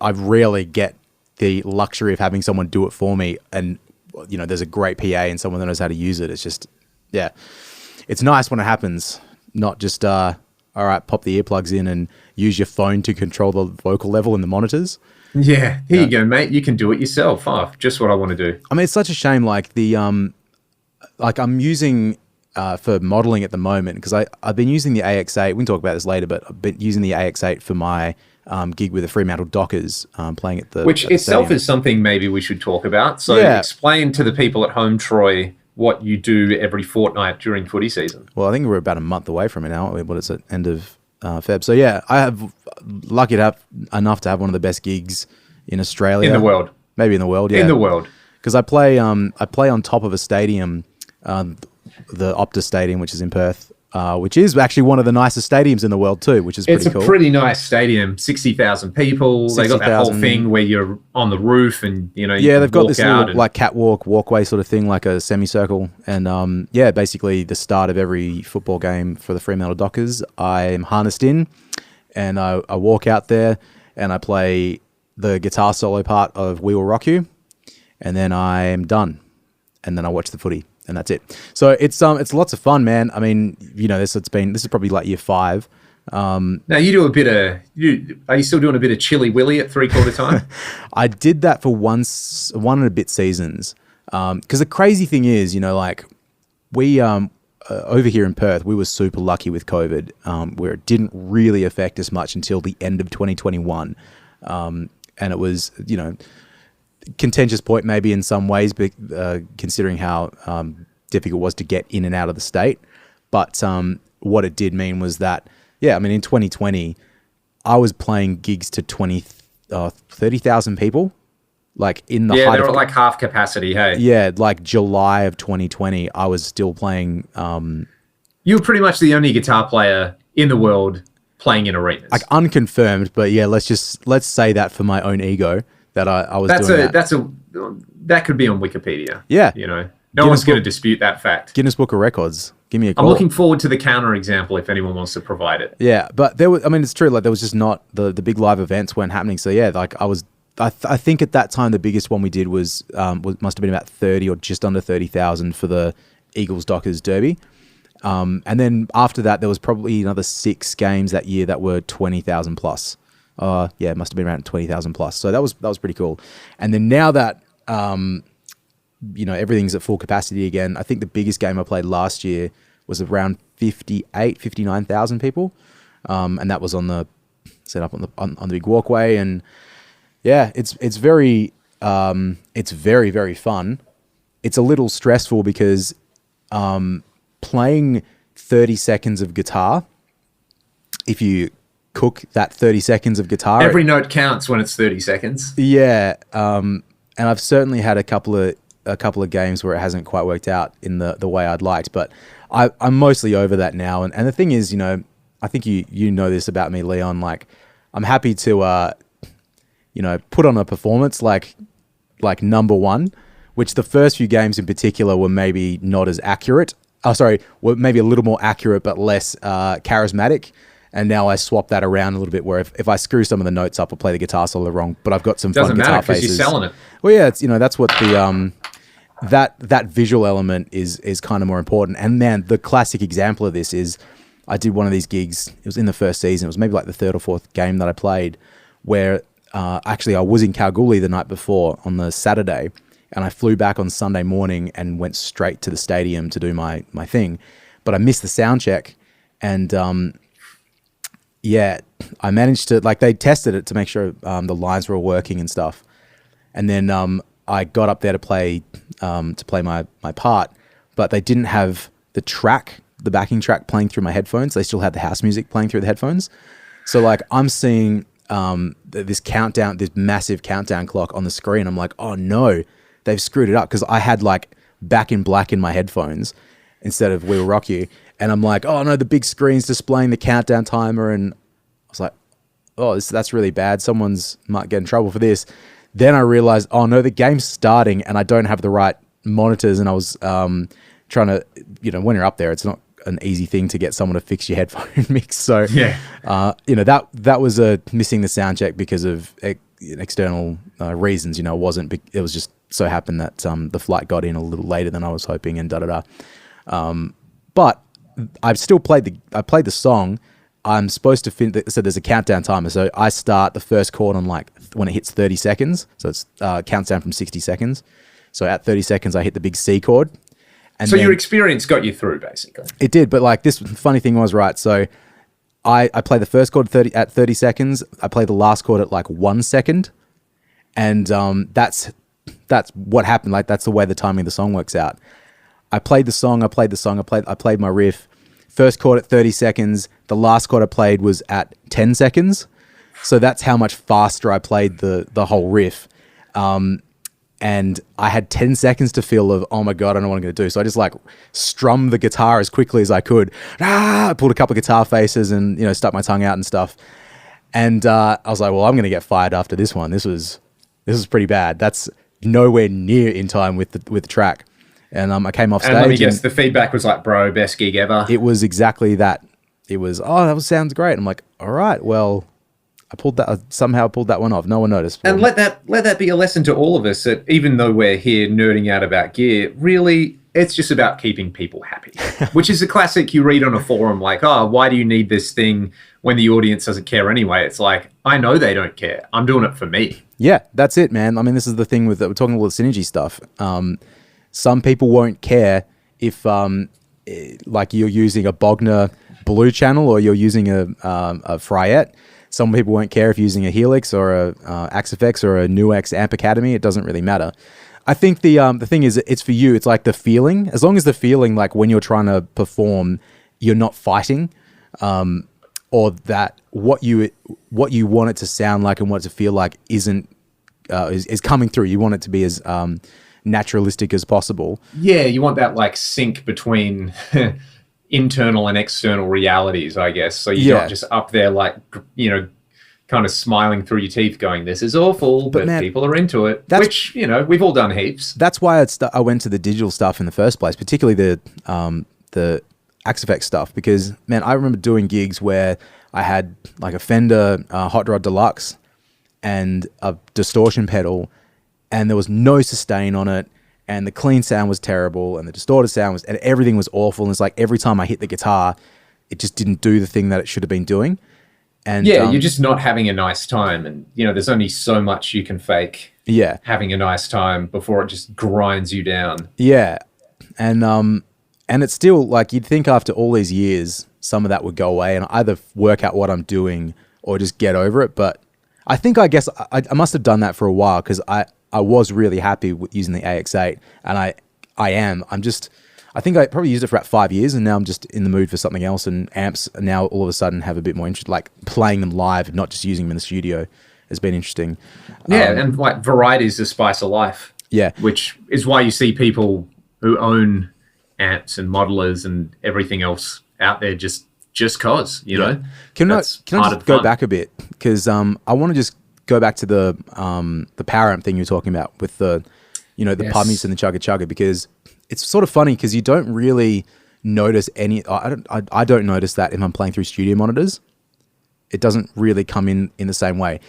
rarely get the luxury of having someone do it for me, and there's a great PA and someone that knows how to use it. It's just it's nice when it happens, not just all right, pop the earplugs in and use your phone to control the vocal level in the monitors. Yeah, here you go, mate. You can do it yourself. Oh, just what I want to do. I mean, it's such a shame. Like I'm using for modeling at the moment, because I've been using the AX8. We can talk about this later, but I've been using the AX8 for my gig with the Fremantle Dockers, playing at the which at the itself stadium. is something maybe we should talk about. So explain to the people at home, Troy, what you do every fortnight during footy season. Well, I think we're about a month away from it now. What is it? End of Feb. So I have lucky enough to have one of the best gigs in Australia, in the world, maybe in the world, in the world, because I play on top of a stadium, the Optus Stadium, which is in Perth, which is actually one of the nicest stadiums in the world too, which is pretty cool. It's a pretty nice stadium, 60,000 people. 60, they got that whole thing where you're on the roof and they've got this little like catwalk, walkway sort of thing, like a semicircle, and basically the start of every football game for the Fremantle Dockers, I'm harnessed in, and I walk out there and I play the guitar solo part of We Will Rock You, and then I'm done, and then I watch the footy. And that's it. So it's lots of fun, man. I mean, this is probably like year 5. Now you do are you still doing a bit of Chili Willy at 3/4 time? I did that for one and a bit seasons. Because the crazy thing is, we over here in Perth, we were super lucky with COVID, where it didn't really affect us much until the end of 2021, and it was contentious point maybe in some ways, but considering how difficult it was to get in and out of the state. But what it did mean was that, in 2020, I was playing gigs to 30,000 people. Like in the Yeah, height they of were like half capacity. Hey, yeah, like July of 2020, I was still playing you were pretty much the only guitar player in the world playing in like arenas. unconfirmed, but yeah, let's say that for my own ego that I was That's doing a that. that's a that could be on Wikipedia. Yeah, You know, no Guinness one's going to Book dispute that fact. Guinness Book of Records. Give me a I'm call. looking forward to the counter example if anyone wants to provide it. Yeah, but there was, I mean, it's true. Like there was just not the big live events weren't happening. So yeah, like I think at that time the biggest one we did was must have been about 30 or just under 30,000 for the Eagles Dockers Derby. And then after that, there was probably another 6 games that year that were 20,000 plus. Yeah, it must have been around 20,000 plus. So that was pretty cool. And then now that everything's at full capacity again, I think the biggest game I played last year was around 59,000 people, and that was set up on the big walkway. And yeah, it's very very fun. It's a little stressful because playing 30 seconds of guitar, if you cook that 30 seconds of guitar, Every note counts when it's 30 seconds. yeah. And I've certainly had a couple of games where it hasn't quite worked out in the way I'd liked, but I'm mostly over that now. And the thing is, I think you know this about me, Leon. Like, I'm happy to put on a performance like number one, which the first few games in particular were maybe not as accurate. Oh, sorry, were maybe a little more accurate but less charismatic. And now I swap that around a little bit, where if I screw some of the notes up or play the guitar solo wrong, but I've got some fun Doesn't guitar matter because faces. you're selling it. Well, yeah, it's that's what the that visual element is kind of more important. And man, the classic example of this is I did one of these gigs. It was in the first season. It was maybe like the third or fourth game that I played, where actually I was in Kalgoorlie the night before on the Saturday, and I flew back on Sunday morning and went straight to the stadium to do my thing, but I missed the sound check, and yeah, I managed to, like, they tested it to make sure the lines were all working and stuff. And then I got up there to play my part, but they didn't have the backing track playing through my headphones. They still had the house music playing through the headphones. So like I'm seeing this massive countdown clock on the screen. I'm like, oh no, they've screwed it up, because I had like Back in Black in my headphones instead of We Will Rock You. And I'm like, oh no, the big screen's displaying the countdown timer. And I was like, oh, that's really bad. Someone's might get in trouble for this. Then I realized, oh no, the game's starting and I don't have the right monitors. And I was trying to, when you're up there, it's not an easy thing to get someone to fix your headphone mix. So, Yeah. that was missing the sound check because of external reasons. It wasn't, it was just so happened that the flight got in a little later than I was hoping, and but I've still played the song. I'm supposed to finish. So there's a countdown timer. So I start the first chord on when it hits 30 seconds. So it's counts down from 60 seconds. So at 30 seconds, I hit the big C chord. And So your experience got you through, basically. it did, but this funny thing was, right, so I play the first chord at 30 seconds. I play the last chord at 1 second. And that's what happened. That's the way the timing of the song works out. I played my riff. First chord at 30 seconds. The last chord I played was at 10 seconds. So that's how much faster I played the whole riff. And I had 10 seconds to feel of, oh my God, I don't know what I'm going to do. So I just strummed the guitar as quickly as I could. I pulled a couple of guitar faces and, stuck my tongue out and stuff. And I was like, well, I'm going to get fired after this one. This was pretty bad. That's nowhere near in time with the track. And I came off stage. And let me guess, the feedback was like, bro, best gig ever. It was exactly that. It was, sounds great. I'm like, all right, well, I somehow pulled that one off. No one noticed. And let that be a lesson to all of us, that even though we're here nerding out about gear, really, it's just about keeping people happy, which is a classic you read on a forum, like, oh, why do you need this thing when the audience doesn't care anyway? It's like, I know they don't care. I'm doing it for me. Yeah, that's it, man. I mean, this is the thing we're talking about synergy stuff. Some people won't care if you're using a Bogner Blue channel or you're using a Fryette. Some people won't care if you're using a Helix or a AxeFX or a NuX Amp Academy. It doesn't really matter. I think the thing is, it's for you. It's like the feeling. As long as the feeling, when you're trying to perform, you're not fighting, or that what you want it to sound like and what it to feel like isn't is coming through. You want it to be as naturalistic as possible. Yeah, you want that like sync between internal and external realities, I guess. So you're not just up there like, kind of smiling through your teeth going, this is awful, but man, people are into it, which, we've all done heaps. That's why I went to the digital stuff in the first place, particularly the Axe Effects stuff, because, man, I remember doing gigs where I had like a Fender Hot Rod Deluxe and a distortion pedal, and there was no sustain on it, and the clean sound was terrible, and the distorted sound and everything was awful, and it's like every time I hit the guitar, it just didn't do the thing that it should have been doing. And you're just not having a nice time, and there's only so much you can fake. Yeah, having a nice time before it just grinds you down. Yeah, and it's still like you'd think after all these years, some of that would go away, and either work out what I'm doing or just get over it. But I guess I must have done that for a while, because I was really happy with using the AX8, and I am. I think I probably used it for about 5 years, and now I'm just in the mood for something else, and amps now all of a sudden have a bit more interest, like playing them live, not just using them in the studio has been interesting. Yeah, and like variety is the spice of life. Yeah. Which is why you see people who own amps and modelers and everything else out there just cause, know. Can I just go back a bit? Because I want to just go back to the power amp thing you're talking about with the, the pummies and the chugga chugga, because it's sort of funny because you don't really notice I don't notice that if I'm playing through studio monitors. It doesn't really come in the same way.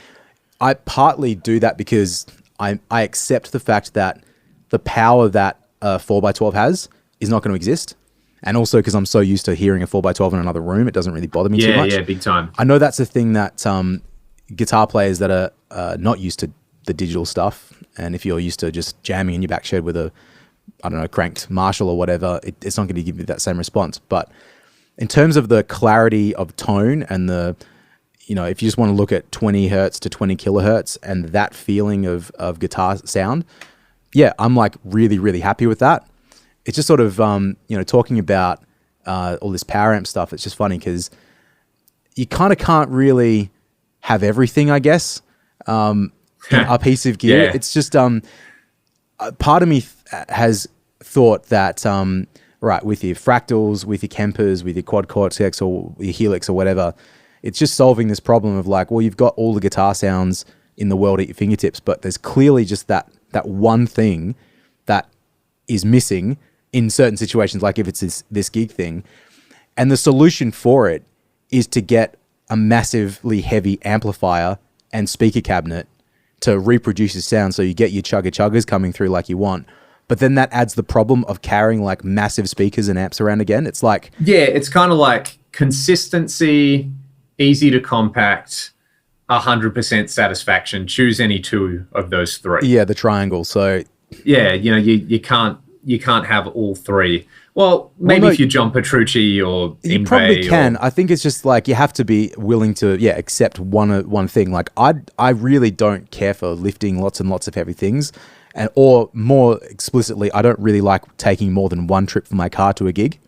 I partly do that because I accept the fact that the power that a 4x12 has is not going to exist. And also because I'm so used to hearing a 4x12 in another room, it doesn't really bother me too much. Yeah, big time. I know that's a thing that guitar players that are not used to the digital stuff, and if you're used to just jamming in your back shed with a, I don't know, cranked Marshall or whatever, it's not going to give you that same response. But in terms of the clarity of tone and the, if you just want to look at 20 hertz to 20 kilohertz and that feeling of guitar sound, yeah, I'm like really, really happy with that. It's just sort of, talking about all this power amp stuff, it's just funny because you kind of can't really have everything, I guess, in a piece of gear. Yeah. It's just, part of me has thought that, right, with your Fractals, with your Kempers, with your Quad Cortex or your Helix or whatever, it's just solving this problem of like, well, you've got all the guitar sounds in the world at your fingertips, but there's clearly just that one thing that is missing in certain situations, like if it's this gig thing. And the solution for it is to get a massively heavy amplifier and speaker cabinet to reproduce the sound, so you get your chugga chuggas coming through like you want. But then that adds the problem of carrying like massive speakers and amps around again. It's like... Yeah, it's kind of like consistency, easy to compact, 100% satisfaction. Choose any two of those three. Yeah, the triangle. So... Yeah, you can't have all three. Well, maybe if you're John Petrucci or you probably can. I think it's just like you have to be willing to accept one thing. Like I really don't care for lifting lots and lots of heavy things, or more explicitly, I don't really like taking more than one trip from my car to a gig.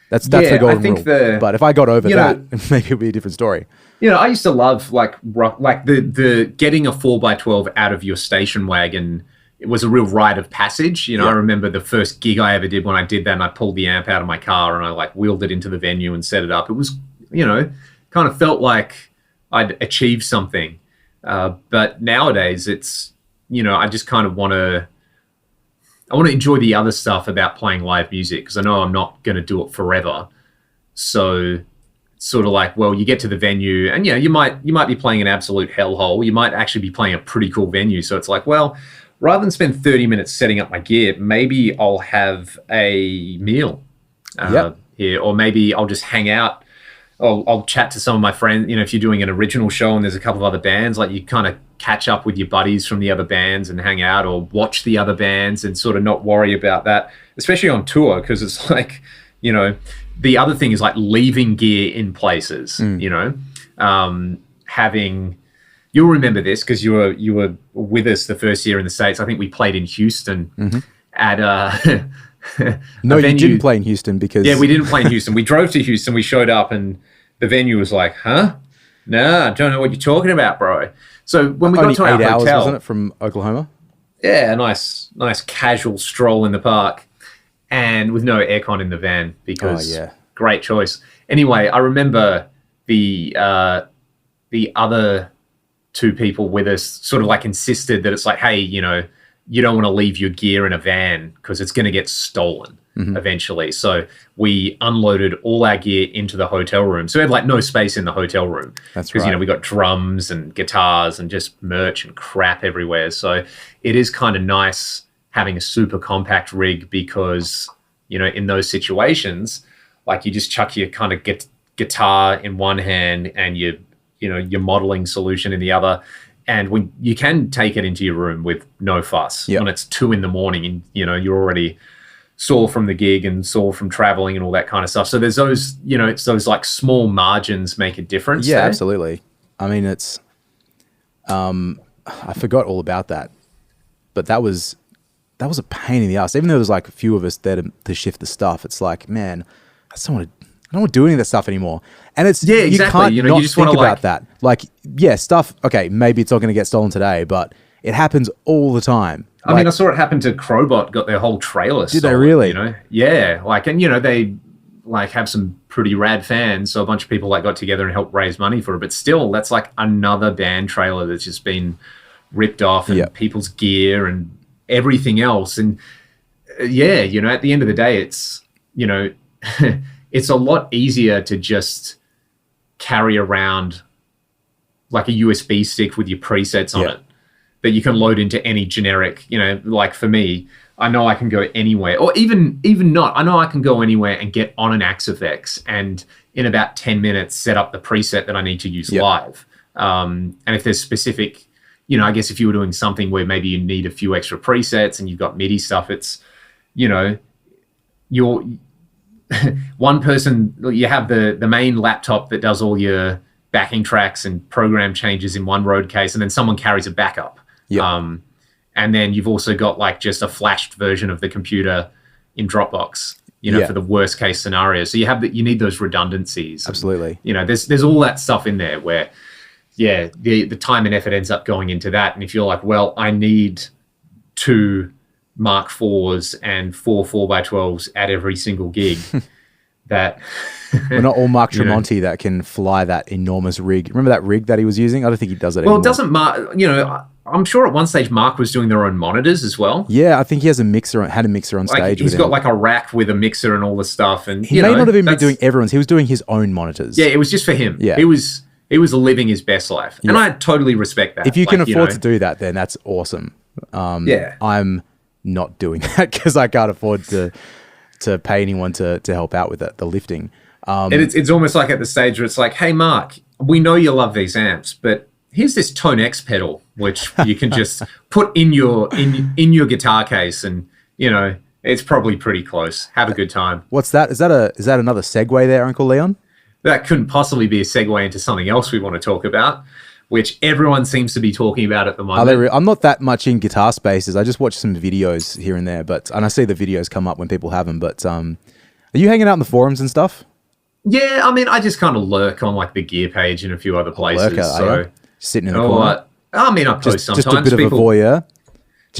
That's the golden rule. But if I got over that, maybe it'd be a different story. I used to love like the getting a 4x12 out of your station wagon. It was a real rite of passage. I remember the first gig I ever did when I did that, and I pulled the amp out of my car and I like wheeled it into the venue and set it up. It was, kind of felt like I'd achieved something. But nowadays it's, I just kind of want to enjoy the other stuff about playing live music, because I know I'm not going to do it forever. So it's sort of like, well, you get to the venue and you might be playing an absolute hellhole. You might actually be playing a pretty cool venue. So it's like, well, rather than spend 30 minutes setting up my gear, maybe I'll have a meal here, or maybe I'll just hang out. I'll chat to some of my friends. If you're doing an original show and there's a couple of other bands, like you kind of catch up with your buddies from the other bands and hang out, or watch the other bands and sort of not worry about that, especially on tour, because it's like, the other thing is like leaving gear in places, having... You'll remember this because you were with us the first year in the States. I think we played in Houston at No, you didn't play in Houston because... Yeah, we didn't play in Houston. We drove to Houston. We showed up and the venue was like, huh? Nah, I don't know what you're talking about, bro. So when we got Only to our 8 hours, hotel, wasn't it, from Oklahoma? yeah, a nice casual stroll in the park, and with no aircon in the van because great choice. Anyway, I remember the other two people with us sort of like insisted that it's like, hey, you don't want to leave your gear in a van because it's going to get stolen eventually. So we unloaded all our gear into the hotel room. So we had like no space in the hotel room. That's right. Because, we got drums and guitars and just merch and crap everywhere. So it is kind of nice having a super compact rig because, in those situations, like you just chuck your kind of guitar in one hand and your modeling solution in the other. And when you can take it into your room with no fuss. When it's 2 a.m. and you're already sore from the gig and sore from traveling and all that kind of stuff. So there's those, it's those like small margins make a difference. Yeah, there. absolutely. I mean, it's I forgot all about that, but that was a pain in the ass. Even though there's like a few of us there to shift the stuff, it's like, man, I don't want to do any of that stuff anymore. And it's exactly. You can't you not just think want to about that. Like, stuff. Okay, maybe it's not going to get stolen today, but it happens all the time. I mean, I saw it happen to Crowbot. Got their whole trailer. Did they really? Yeah. Like, and they like have some pretty rad fans. So a bunch of people like got together and helped raise money for it. But still, that's like another band trailer that's just been ripped off, and people's gear and everything else. And at the end of the day, it's it's a lot easier to just carry around like a USB stick with your presets on it that you can load into any generic, like for me, I know I can go anywhere, or even not, I know I can go anywhere and get on an Axe Effects and in about 10 minutes set up the preset that I need to use live. And if there's specific, I guess if you were doing something where maybe you need a few extra presets and you've got MIDI stuff, it's, you're one person, you have the main laptop that does all your backing tracks and program changes in one road case, and then someone carries a backup. And then you've also got like just a flashed version of the computer in Dropbox, for the worst case scenario. So you need those redundancies. Absolutely. And, there's all that stuff in there where, the time and effort ends up going into that. And if you're like, well, I need 2 Mark IVs and 4 4x12s at every single gig, that we're not all Mark Tremonti that can fly that enormous rig. Remember that rig that he was using? I don't think he does it anymore. Well, it doesn't Mark, I'm sure at one stage Mark was doing their own monitors as well. Yeah, I think he has a mixer, had a mixer on stage. He's got like a rack with a mixer and all this stuff. And he may not have even been doing everyone's. He was doing his own monitors. Yeah, it was just for him. Yeah. He was living his best life. And I totally respect that. If you can afford to do that, then that's awesome. I'm not doing that because I can't afford to pay anyone to help out with the lifting. And it's almost like at the stage where it's like, hey, Mark, we know you love these amps, but here's this Tone X pedal, which you can just put in your guitar case, and it's probably pretty close. Have a good time. What's that? Is that another segue there, Uncle Leon? That couldn't possibly be a segue into something else we want to talk about, which everyone seems to be talking about at the moment. I'm not that much in guitar spaces. I just watch some videos here and there, and I see the videos come up when people have them. But are you hanging out in the forums and stuff? Yeah, I mean, I just kind of lurk on like the gear page and a few other places. Lurker, sitting in the corner. I mean, I post sometimes. Just a bit of a voyeur.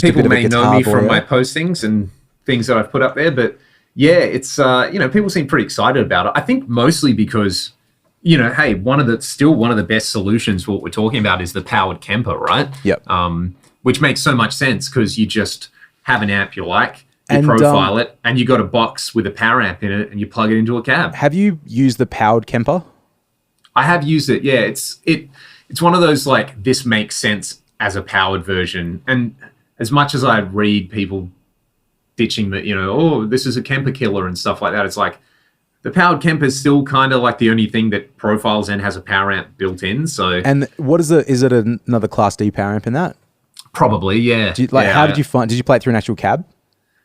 People may know me from my postings and things that I've put up there, but yeah, it's people seem pretty excited about it. I think mostly because hey, one of the best solutions for what we're talking about is the powered Kemper, right? Yep. Which makes so much sense because you just have an amp you like. You profile it, and you got a box with a power amp in it, and you plug it into a cab. Have you used the powered Kemper? I have used it. Yeah, it's one of those like this makes sense as a powered version. And as much as I read people ditching that, this is a Kemper killer and stuff like that, it's like the powered Kemper is still kind of like the only thing that profiles and has a power amp built in. So, and what is it? Is it another Class D power amp in that? Probably, yeah. How did you find? Did you play it through an actual cab?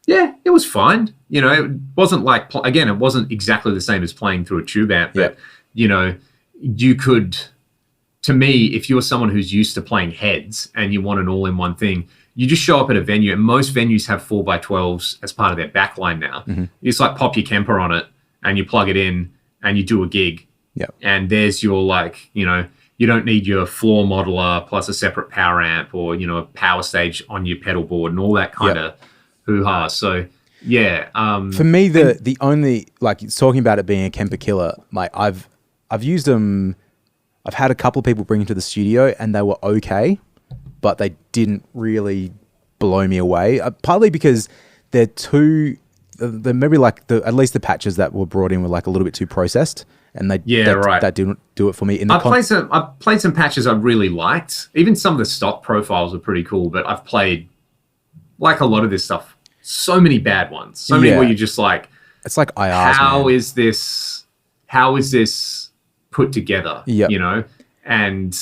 Yeah, it was fine. It wasn't like, again, it wasn't exactly the same as playing through a tube amp, but, you could, to me, if you're someone who's used to playing heads and you want an all-in-one thing, you just show up at a venue, and most venues have 4x12s as part of their backline now. Mm-hmm. You just like pop your Kemper on it and you plug it in and you do a gig. Yep. And there's your like, you don't need your floor modeler plus a separate power amp or, a power stage on your pedal board and all that kind of hoo-ha. So yeah. For me, the only, like, talking about it being a Kemper killer, like I've used them. I've had a couple of people bring them to the studio and they were okay, but they didn't really blow me away. Partly because they're maybe like at least the patches that were brought in were like a little bit too processed, and that didn't do it for me. I've played some patches I really liked. Even some of the stock profiles are pretty cool, but I've played, like a lot of this stuff, so many bad ones. So many where you're just like, it's like IRs, how is this put together? Yep. And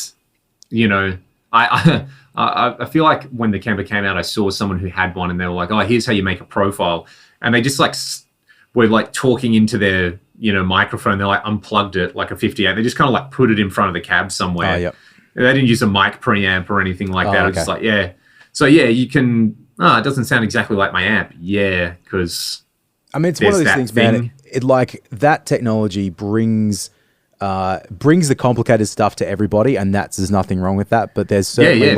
I feel like when the Kemper came out, I saw someone who had one and they were like, oh, here's how you make a profile. And they just were like talking into their, microphone. They like unplugged it like a 58. They just kind of like put it in front of the cab somewhere. Oh, yep. They didn't use a mic preamp or anything like that. It was just like, yeah. So yeah, you can, it doesn't sound exactly like my amp. Yeah. Cause I mean, it's one of those things, man. It like that technology brings the complicated stuff to everybody, and there's nothing wrong with that. But there's certainly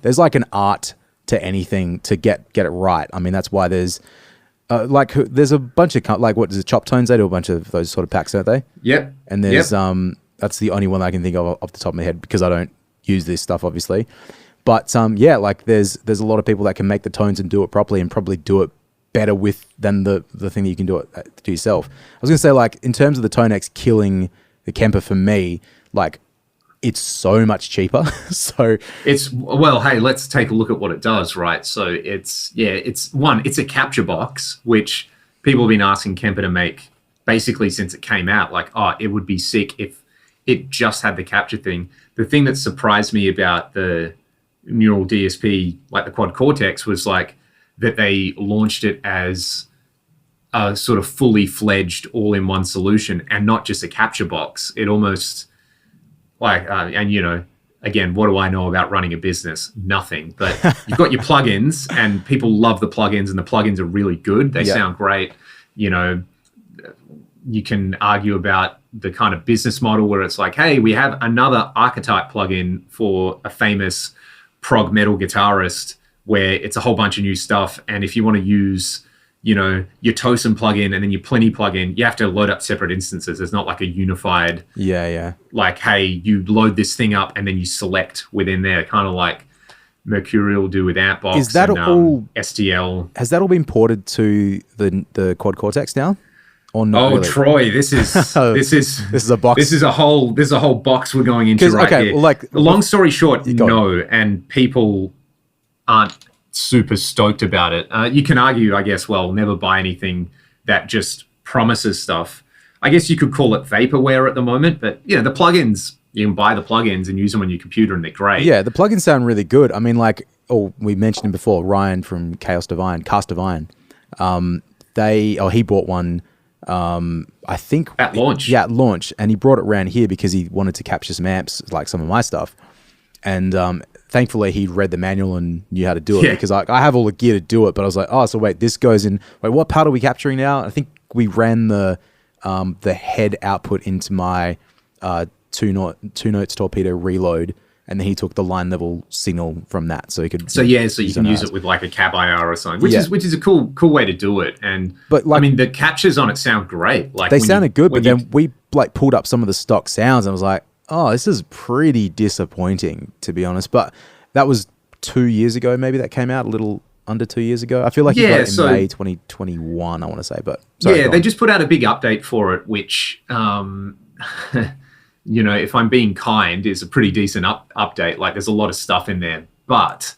there's like an art to anything to get it right. I mean, that's why there's there's a bunch of like, what is it, Chop Tones? They do a bunch of those sort of packs, don't they? Yep. And there's that's the only one that I can think of off the top of my head because I don't use this stuff, obviously. But like there's a lot of people that can make the tones and do it properly and probably do it better than the thing that you can do it to yourself. I was gonna say, like, in terms of the Tonex killing the Kemper, for me, like, it's so much cheaper. So hey, let's take a look at what it does, right? So it's a capture box, which people have been asking Kemper to make basically since it came out. Like, oh, it would be sick if it just had the capture thing. The thing that surprised me about the Neural DSP, like the Quad Cortex, was like that they launched it as a sort of fully fledged all-in-one solution and not just a capture box. It almost like, again, what do I know about running a business? Nothing. But you've got your plugins, and people love the plugins, and the plugins are really good. They sound great. You can argue about the kind of business model where it's like, hey, we have another archetype plugin for a famous prog metal guitarist where it's a whole bunch of new stuff. And if you want to use, your Tosin plugin and then your Pliny plugin, you have to load up separate instances. It's not like a unified, like, hey, you load this thing up and then you select within there, kind of like Mercurial do with Antbox. Is that all STL? Has that all been ported to the Quad Cortex now? Or not really? Troy, this is a box. This is a whole box we're going into right here. Well, like, long story short, no, and people aren't super stoked about it. You can argue, I guess, well, never buy anything that just promises stuff. I guess you could call it vaporware at the moment, but the plugins, you can buy the plugins and use them on your computer and they're great. Yeah, the plugins sound really good. I mean, like, we mentioned him before, Ryan from Cast of Iron. He bought one, I think at launch. Yeah, at launch. And he brought it around here because he wanted to capture some amps, like some of my stuff. And thankfully, he read the manual and knew how to do it because I have all the gear to do it. But I was like, oh, so wait, this goes in. Wait, what part are we capturing now? I think we ran the head output into my two notes torpedo reload, and then he took the line level signal from that, so he could. So you can use it with like a cab IR or something, which is a cool way to do it. But like, I mean, the captures on it sound great. Like, they sounded good, but then we like pulled up some of the stock sounds and I was like, oh, this is pretty disappointing, to be honest. But that was 2 years ago, maybe that came out, a little under 2 years ago. I feel like you got it in May 2021, I want to say. But sorry, they just put out a big update for it, which, if I'm being kind, is a pretty decent update. Like, there's a lot of stuff in there. But,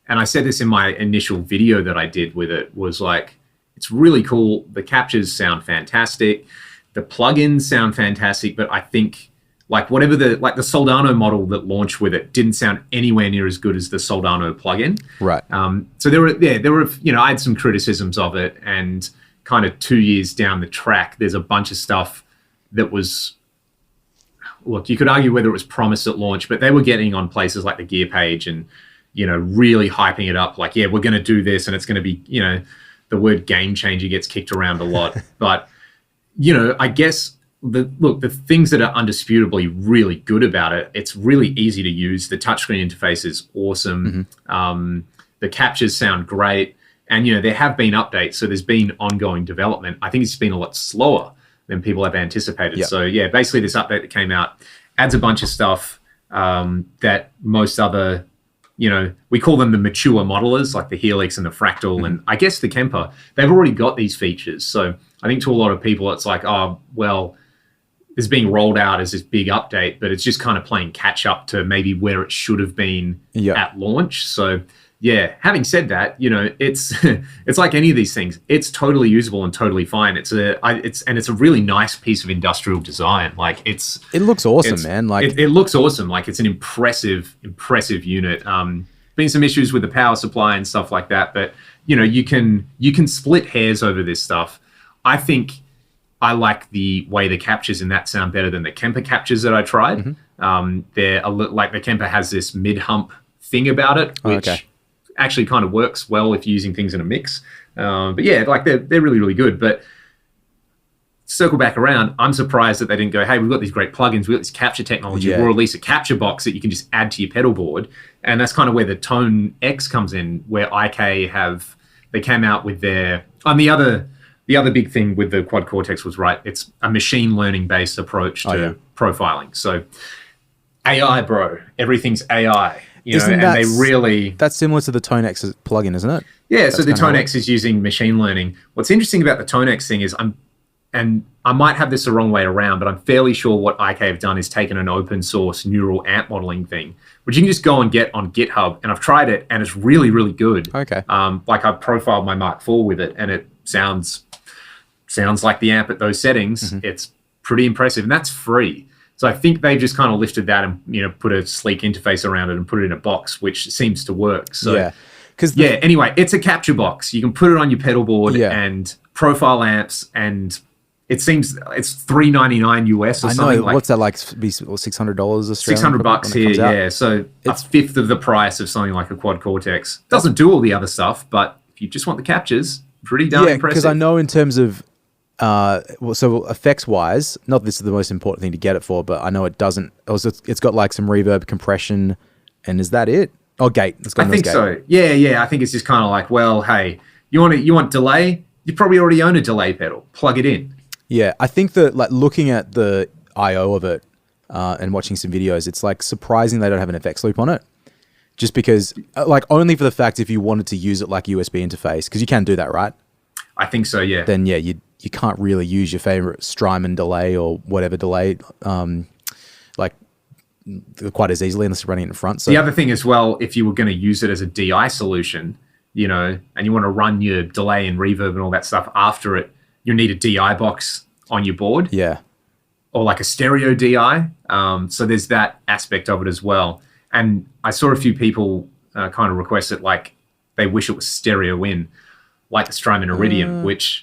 and I said this in my initial video that I did with it, was like, it's really cool. The captures sound fantastic. The plugins sound fantastic, but I think like whatever the Soldano model that launched with it didn't sound anywhere near as good as the Soldano plugin. Right. So there were, I had some criticisms of it, and kind of 2 years down the track, there's a bunch of stuff that was, look, you could argue whether it was promised at launch, but they were getting on places like the gear page and, really hyping it up. Like, yeah, we're going to do this and it's going to be, the word game changer gets kicked around a lot. But, I guess the things that are undisputably really good about it, it's really easy to use. The touchscreen interface is awesome. The captures sound great. And, there have been updates. So there's been ongoing development. I think it's been a lot slower than people have anticipated. Yep. So, yeah, basically this update that came out adds a bunch of stuff that most other, we call them the mature modelers, like the Helix and the Fractal, and I guess the Kemper. They've already got these features. So I think to a lot of people, it's like, oh, well, it's being rolled out as this big update, but it's just kind of playing catch up to maybe where it should have been at launch. So, yeah, having said that, it's it's like any of these things. It's totally usable and totally fine. It's a really nice piece of industrial design. Like it looks awesome, man. Like it looks awesome. Like it's an impressive unit. Been some issues with the power supply and stuff like that, but you can split hairs over this stuff. I think I like the way the captures in that sound better than the Kemper captures that I tried. They're like the Kemper has this mid hump thing about it, which actually kind of works well if you're using things in a mix. But yeah, like they're really, really good. But circle back around, I'm surprised that they didn't go, hey, we've got these great plugins, we've got this capture technology, or release a capture box that you can just add to your pedal board. And that's kind of where the Tone X comes in, where IK they came out with their, and the other big thing with the Quad Cortex was, right, it's a machine learning based approach to profiling. So AI, bro, everything's AI. That's similar to the Tone X plugin, isn't it? Yeah, so the Tone X is using machine learning. What's interesting about the Tone X thing is and I might have this the wrong way around, but I'm fairly sure what IK have done is taken an open source neural amp modeling thing, which you can just go and get on GitHub. And I've tried it and it's really, really good. Okay. Like I profiled my Mark IV with it and it sounds like the amp at those settings. It's pretty impressive and that's free. So I think they just kind of lifted that and put a sleek interface around it and put it in a box, which seems to work. So anyway, it's a capture box. You can put it on your pedal board and profile amps, and it seems it's $399 US or something. What's that like? Be $600 Australian? $600 here, yeah. So it's a fifth of the price of something like a Quad Cortex. Doesn't do all the other stuff, but if you just want the captures, pretty darn impressive. Because I know in terms of so effects wise, not this is the most important thing to get it for, but I know it doesn't. Also, it's got like some reverb, compression, and is that it? Oh, gate. I think so. Yeah. I think it's just kind of like, well, hey, you want delay? You probably already own a delay pedal. Plug it in. Yeah, I think that like looking at the I/O of it and watching some videos, it's like surprising they don't have an FX loop on it. Just because, like, only for the fact if you wanted to use it like USB interface, because you can do that, right? I think so. Yeah. Then yeah, you can't really use your favorite Strymon delay or whatever delay, like quite as easily unless you're running it in front. So the other thing as well, if you were going to use it as a DI solution, and you want to run your delay and reverb and all that stuff after it, you need a DI box on your board. Yeah. Or like a stereo DI. So there's that aspect of it as well. And I saw a few people kind of request it, like they wish it was stereo in, like the Strymon Iridium, which...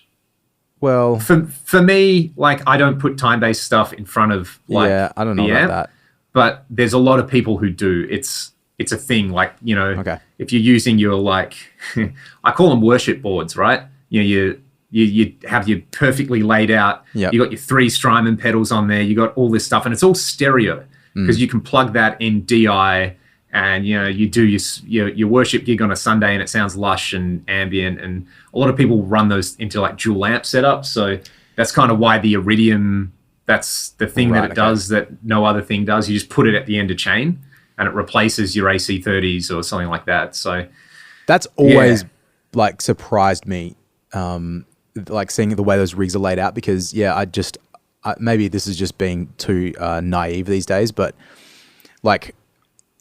Well, for me, like I don't put time-based stuff in front of like I don't know about that. But there's a lot of people who do. It's a thing. Like if you're using your like, I call them worship boards, right? You have your perfectly laid out. Yep. You got your 3 Strymon pedals on there. You got all this stuff, and it's all stereo because you can plug that in DI. And you do your worship gig on a Sunday, and it sounds lush and ambient. And a lot of people run those into like dual amp setups. So that's kind of why the Iridium, that's the thing that it does that no other thing does. You just put it at the end of chain, and it replaces your AC30s or something like that. So that's always like surprised me, like seeing the way those rigs are laid out. Because maybe this is just being too naive these days, but like.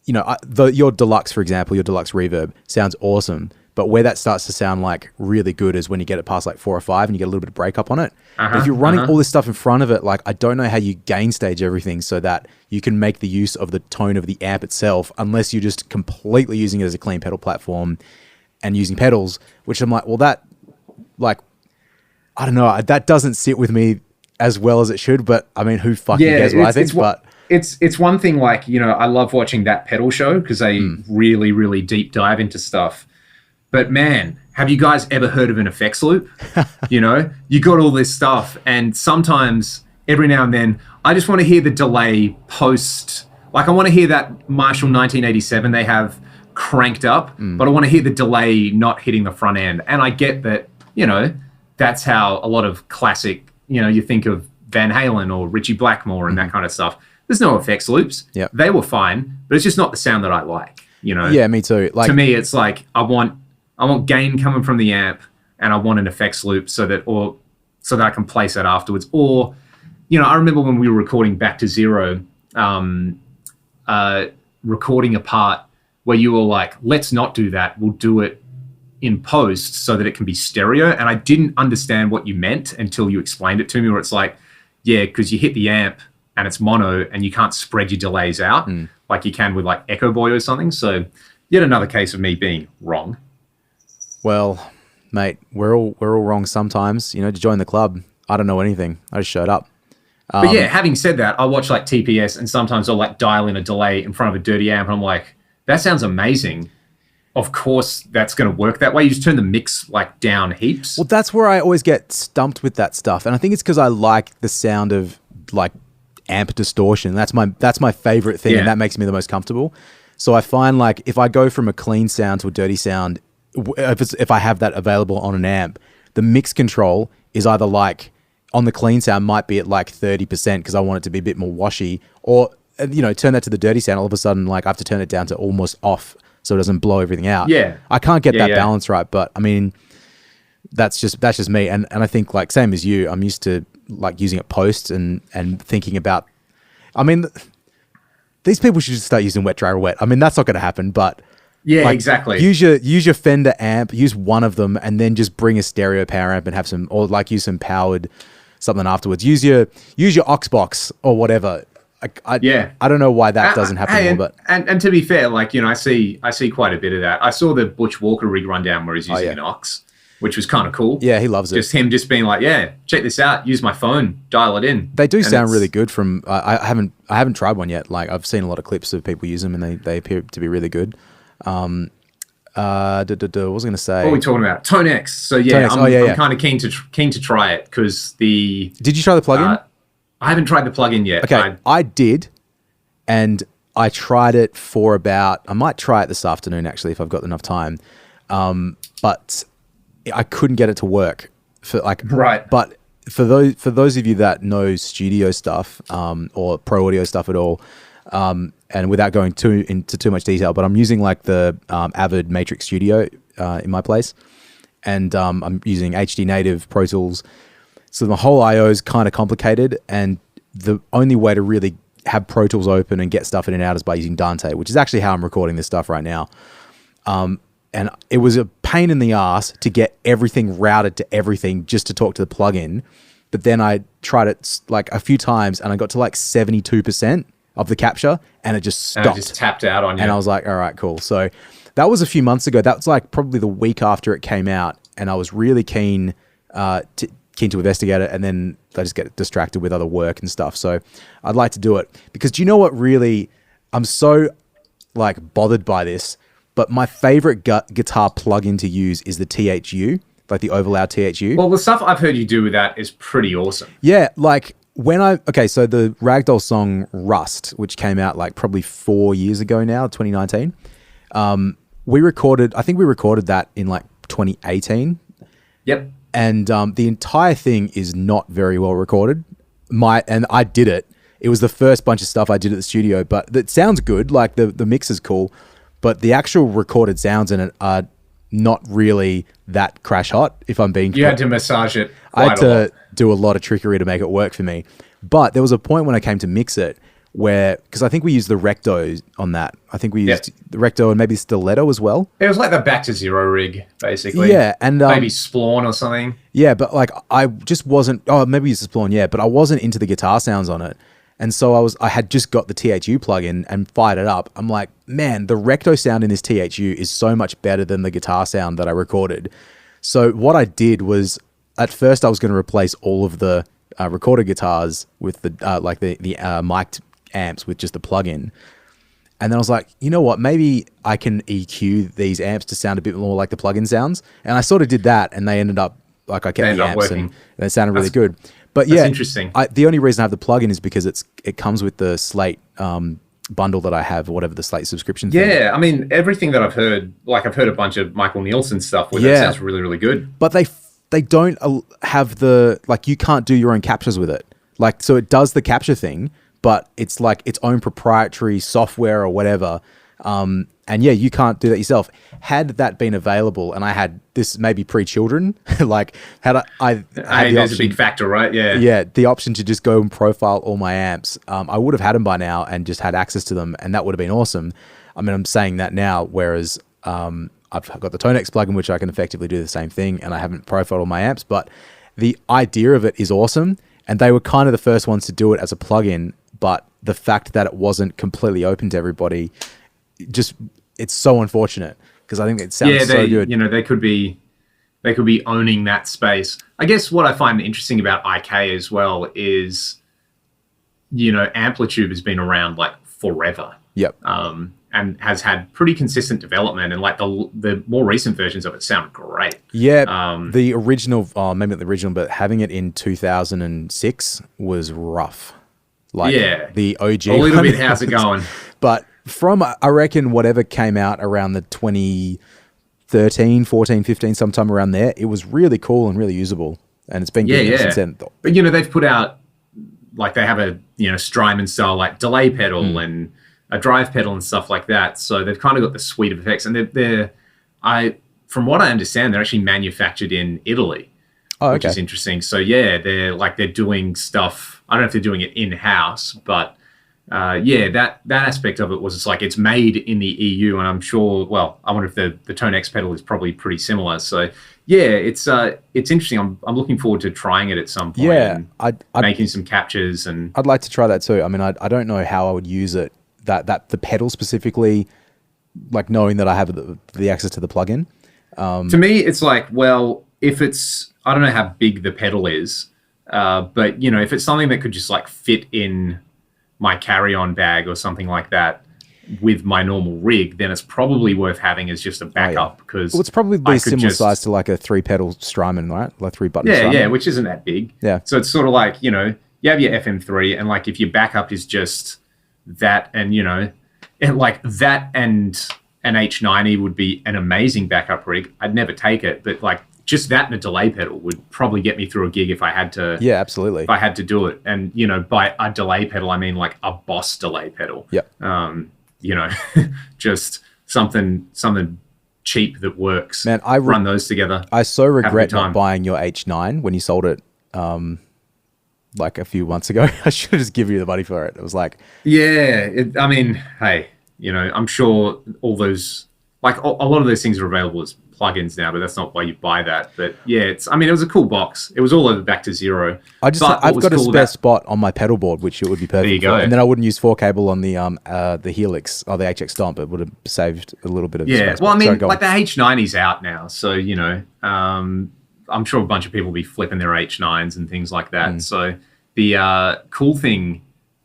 Your deluxe, for example, your deluxe reverb sounds awesome, but where that starts to sound like really good is when you get it past like 4 or 5 and you get a little bit of breakup on it. But if you're running all this stuff in front of it, like I don't know how you gain stage everything so that you can make the use of the tone of the amp itself, unless you're just completely using it as a clean pedal platform and using pedals, which I'm like, well, that, like, I don't know, that doesn't sit with me as well as it should, but I mean, who fucking cares what I think, but... It's one thing, like, I love watching that pedal show because they really, really deep dive into stuff. But man, have you guys ever heard of an effects loop? You got all this stuff, and sometimes every now and then, I just want to hear the delay post. Like, I want to hear that Marshall 1987 they have cranked up, but I want to hear the delay not hitting the front end. And I get that, that's how a lot of classic, you think of Van Halen or Richie Blackmore and that kind of stuff. There's no effects loops. Yep. They were fine, but it's just not the sound that I like, Yeah, me too. Like, to me, it's like I want gain coming from the amp, and I want an effects loop so that I can place that afterwards. Or, I remember when we were recording Back to Zero, recording a part where you were like, let's not do that. We'll do it in post so that it can be stereo. And I didn't understand what you meant until you explained it to me, where it's like, yeah, because you hit the amp and it's mono and you can't spread your delays out like you can with like Echo Boy or something. So yet another case of me being wrong. Well, mate, we're all wrong sometimes. To join the club, I don't know anything. I just showed up. But yeah, having said that, I watch like TPS and sometimes I'll like dial in a delay in front of a dirty amp and I'm like, that sounds amazing. Of course, that's going to work that way. You just turn the mix like down heaps. Well, that's where I always get stumped with that stuff. And I think it's because I like the sound of like amp distortion. That's my favorite thing. And that makes me the most comfortable. So I find like if I go from a clean sound to a dirty sound, if I have that available on an amp, the mix control is either like on the clean sound might be at like 30% because I want it to be a bit more washy, or turn that to the dirty sound. All of a sudden, like I have to turn it down to almost off so it doesn't blow everything out. Yeah, I can't get that balance right, but I mean, that's just me. And I think like same as you, I'm used to like using it post and thinking about. I mean, these people should just start using wet, dry, or wet. I mean, that's not going to happen, but. Yeah, like, exactly. Use your Fender amp, use one of them, and then just bring a stereo power amp and have some, or like use some powered something afterwards. Use your aux box or whatever. I don't know why that doesn't happen more, but and to be fair, like I see quite a bit of that. I saw the Butch Walker rig rundown where he's using an aux, which was kind of cool. Yeah, he loves it. Just him being like, yeah, check this out. Use my phone, dial it in. They do sound really good. From I haven't tried one yet. Like I've seen a lot of clips of people use them, and they appear to be really good. What was I going to say? What are we talking about? Tone X. So yeah, I'm kind of keen to try it because the. Did you try the plugin? I haven't tried the plugin yet. Okay, I did, and I tried it for about. I might try it this afternoon actually if I've got enough time, but I couldn't get it to work. Right. But for those of you that know studio stuff or pro audio stuff at all. And without going into too much detail, but I'm using like the Avid Matrix Studio in my place, and I'm using HD Native Pro Tools. So the whole I/O is kind of complicated, and the only way to really have Pro Tools open and get stuff in and out is by using Dante, which is actually how I'm recording this stuff right now. And it was a pain in the ass to get everything routed to everything just to talk to the plugin. But then I tried it like a few times, and I got to like 72%. Of the capture, and it just stopped. And it just tapped out on you. And I was like, all right, cool. So that was a few months ago. That was like probably the week after it came out, and I was really keen to investigate it, and then I just get distracted with other work and stuff. So I'd like to do it because do you know what really, I'm so like bothered by this, but my favorite guitar plugin to use is the THU, like the overloud THU. Well, the stuff I've heard you do with that is pretty awesome. Yeah, like so the Ragdoll song Rust, which came out like probably 4 years ago now, 2019. I think we recorded that in like 2018. Yep. And the entire thing is not very well recorded. And I did it. It was the first bunch of stuff I did at the studio, but it sounds good. Like the mix is cool, but the actual recorded sounds in it are not really that crash hot, if I'm being... You had to massage it I had to do a lot of trickery to make it work for me. But there was a point when I came to mix it where... Because I think we used the Recto on that. I think we used the Recto and maybe Stiletto as well. It was like the Back to Zero rig, basically. Yeah, and... maybe Splawn or something. Yeah, but like I just wasn't... Oh, maybe used Splawn, yeah. But I wasn't into the guitar sounds on it. And so I had just got the THU plugin and fired it up. I'm like, man, the Recto sound in this THU is so much better than the guitar sound that I recorded. So what I did was, at first I was going to replace all of the recorded guitars with the mic'd amps with just the plugin. And then I was like, you know what? Maybe I can EQ these amps to sound a bit more like the plugin sounds. And I sort of did that, and they ended up, like I kept the amps and they sounded really good. But That's yeah, interesting. the only reason I have the plugin is because it comes with the Slate bundle that I have, or whatever the Slate subscription thing. Yeah, I mean, everything that I've heard, like I've heard a bunch of Michael Nielsen stuff where that sounds really, really good. But they don't have the, like, you can't do your own captures with it. Like, so it does the capture thing, but it's like its own proprietary software or whatever. And yeah, you can't do that yourself. Had that been available, and I had this maybe pre-children, like had I had There's a big factor, right? Yeah. Yeah, the option to just go and profile all my amps, I would have had them by now and just had access to them, and that would have been awesome. I mean, I'm saying that now, whereas I've got the Tonex plugin, which I can effectively do the same thing, and I haven't profiled all my amps, but the idea of it is awesome, and they were kind of the first ones to do it as a plugin, but the fact that it wasn't completely open to everybody, just, it's so unfortunate, because I think it sounds so good. You know, they could be owning that space. I guess what I find interesting about IK as well is, you know, Amplitude has been around like forever. Yep. And has had pretty consistent development, and like the more recent versions of it sound great. Yeah. The original, maybe not the original, but having it in 2006 was rough. Like, yeah, the OG. A little bit. How's it going? But from, I reckon, whatever came out around the 2013, 14, 15, sometime around there, it was really cool and really usable. And it's been good since then. But, you know, they've put out, like, they have a, you know, Strymon style, like, delay pedal and a drive pedal and stuff like that. So they've kind of got the suite of effects. And from what I understand, they're actually manufactured in Italy. Which is interesting. So yeah, they're doing stuff. I don't know if they're doing it in-house, but yeah, that aspect of it was, it's like it's made in the EU, and I'm sure. Well, I wonder if the Tonex pedal is probably pretty similar. So yeah, it's interesting. I'm looking forward to trying it at some point. Yeah, and making some captures, and I'd like to try that too. I mean, I don't know how I would use it. That the pedal specifically, like knowing that I have the access to the plugin. To me, it's like, well, if it's, I don't know how big the pedal is, but, you know, if it's something that could just like fit in my carry-on bag or something like that with my normal rig, then it's probably worth having as just a backup. Because it's probably similar size to like a 3-pedal Strymon, right? Like 3-button Strymon. Yeah, which isn't that big. Yeah. So it's sort of like, you know, you have your FM3, and like if your backup is just that, and, you know, and like that and an H90 would be an amazing backup rig. I'd never take it, but like, just that and a delay pedal would probably get me through a gig if I had to. Yeah, absolutely. If I had to do it. And, you know, by a delay pedal, I mean like a Boss delay pedal. Yeah. You know, just something cheap that works. Man, run those together. I so regret not buying your H9 when you sold it like a few months ago. I should have just given you the money for it. It was like... Yeah. I mean, hey, you know, I'm sure all those... Like, a lot of those things are available as plugins now, but that's not why you buy that. But yeah, it was a cool box. It was all over back to zero. I've got a spare spot on my pedal board, which it would be perfect. There you go. And then I wouldn't use 4 cable on the Helix or the HX Stomp. It would have saved a little bit of space. Well, I mean, like the H90's out now, so, you know, I'm sure a bunch of people will be flipping their H9s and things like that. So the cool thing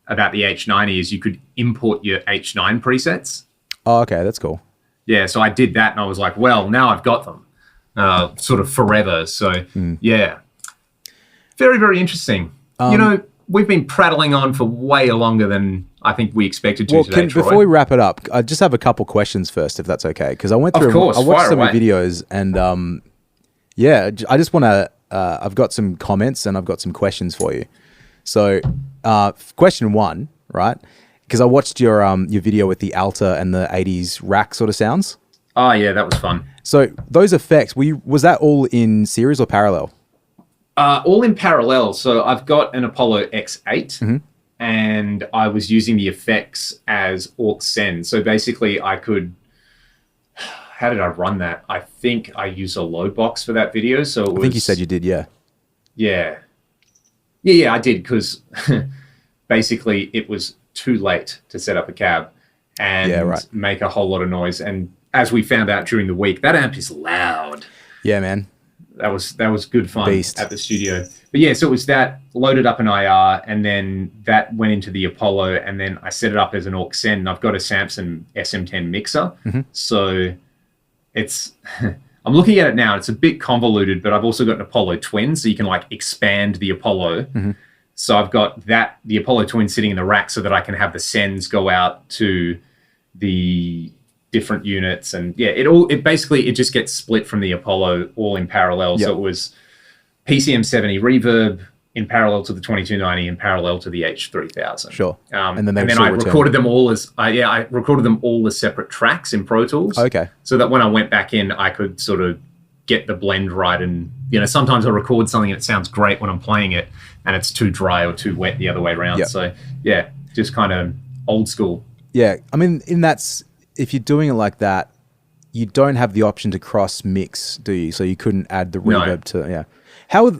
about the H90 is you could import your H9 presets. Oh, okay, that's cool. Yeah, so I did that, and I was like, well, now I've got them sort of forever. So, yeah. Very, very interesting. You know, we've been prattling on for way longer than I think we expected to today, Troy. Before we wrap it up, I just have a couple questions first, if that's okay. Because I went through, I watched some of your videos, and yeah, I just want to, I've got some comments and I've got some questions for you. So, question 1, right? Because I watched your video with the Alta and the 80s rack sort of sounds. Oh, yeah, that was fun. So those effects, was that all in series or parallel? All in parallel. So I've got an Apollo X8, and I was using the effects as aux send. So basically I could... How did I run that? I think I used a load box for that video. So it was... I think you said you did, yeah. Yeah. Yeah, I did, because basically it was too late to set up a cab and make a whole lot of noise. And as we found out during the week, that amp is loud. Yeah, man. That was good fun Beast. At the studio. But yeah, so it was that loaded up an IR, and then that went into the Apollo, and then I set it up as an aux send. And I've got a Samson SM10 mixer. So it's, I I'm looking at it now. It's a bit convoluted, but I've also got an Apollo Twin, so you can like expand the Apollo. So I've got the Apollo Twin sitting in the rack so that I can have the sends go out to the different units. And yeah, it basically just gets split from the Apollo all in parallel. So it was PCM 70 reverb in parallel to the 2290 in parallel to the H3000. Sure. And then I recorded them all as I recorded them all as separate tracks in Pro Tools. Okay. So that when I went back in, I could sort of get the blend right. And sometimes I'll record something and it sounds great when I'm playing it, and it's too dry or too wet the other way around. So yeah, just kind of old school. Yeah, I mean, if you're doing it like that, you don't have the option to cross mix, do you? So you couldn't add the reverb to How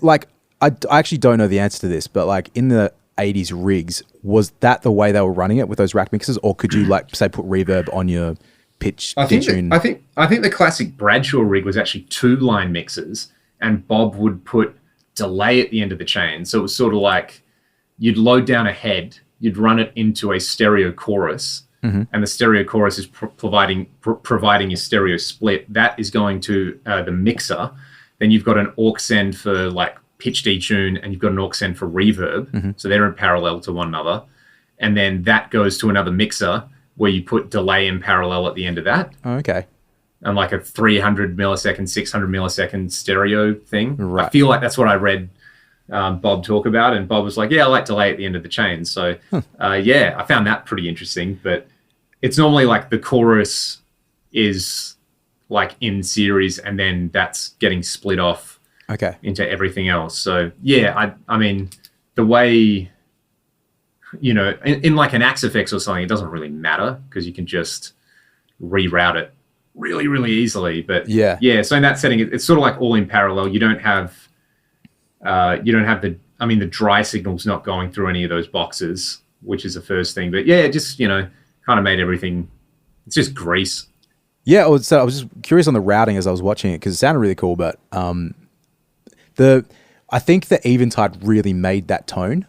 I actually don't know the answer to this, but like in the 80s rigs, was that the way they were running it with those rack mixes, or could you like say put reverb on your pitch? I think the classic Bradshaw rig was actually 2-line mixes, and Bob would put delay at the end of the chain. So it was sort of like you'd load down a head, you'd run it into a stereo chorus, and the stereo chorus is providing your stereo split. That is going to the mixer. Then you've got an aux send for like pitch detune, and you've got an aux send for reverb. So they're in parallel to one another. And then that goes to another mixer where you put delay in parallel at the end of that. Oh, okay. And like a 300 millisecond, 600 millisecond stereo thing. Right. I feel like that's what I read Bob talk about. And Bob was like, yeah, I like delay at the end of the chain. So yeah, I found that pretty interesting. But it's normally like the chorus is like in series, and then that's getting split off into everything else. So yeah, I mean, the way, in like an Axe FX or something, it doesn't really matter because you can just reroute it really, really easily. But yeah. So in that setting, it's sort of like all in parallel. You don't have the dry signal's not going through any of those boxes, which is the first thing. But yeah, it just, kind of made everything, it's just grease. Yeah, so I was just curious on the routing as I was watching it because it sounded really cool, but I think the Eventide really made that tone.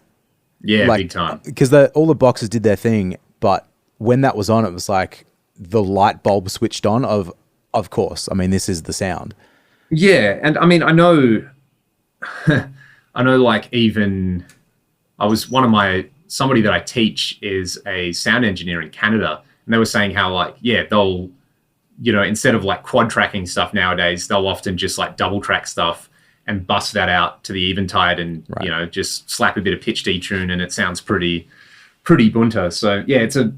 Yeah, big time. Because all the boxes did their thing, but when that was on, it was like the light bulb switched on of course. I mean, this is the sound. Yeah, and I mean, I know like even somebody that I teach is a sound engineer in Canada, and they were saying how like, yeah, they'll, instead of like quad tracking stuff nowadays, they'll often just like double track stuff and bust that out to the Eventide and, just slap a bit of pitch detune and it sounds pretty bunter. So yeah, it's a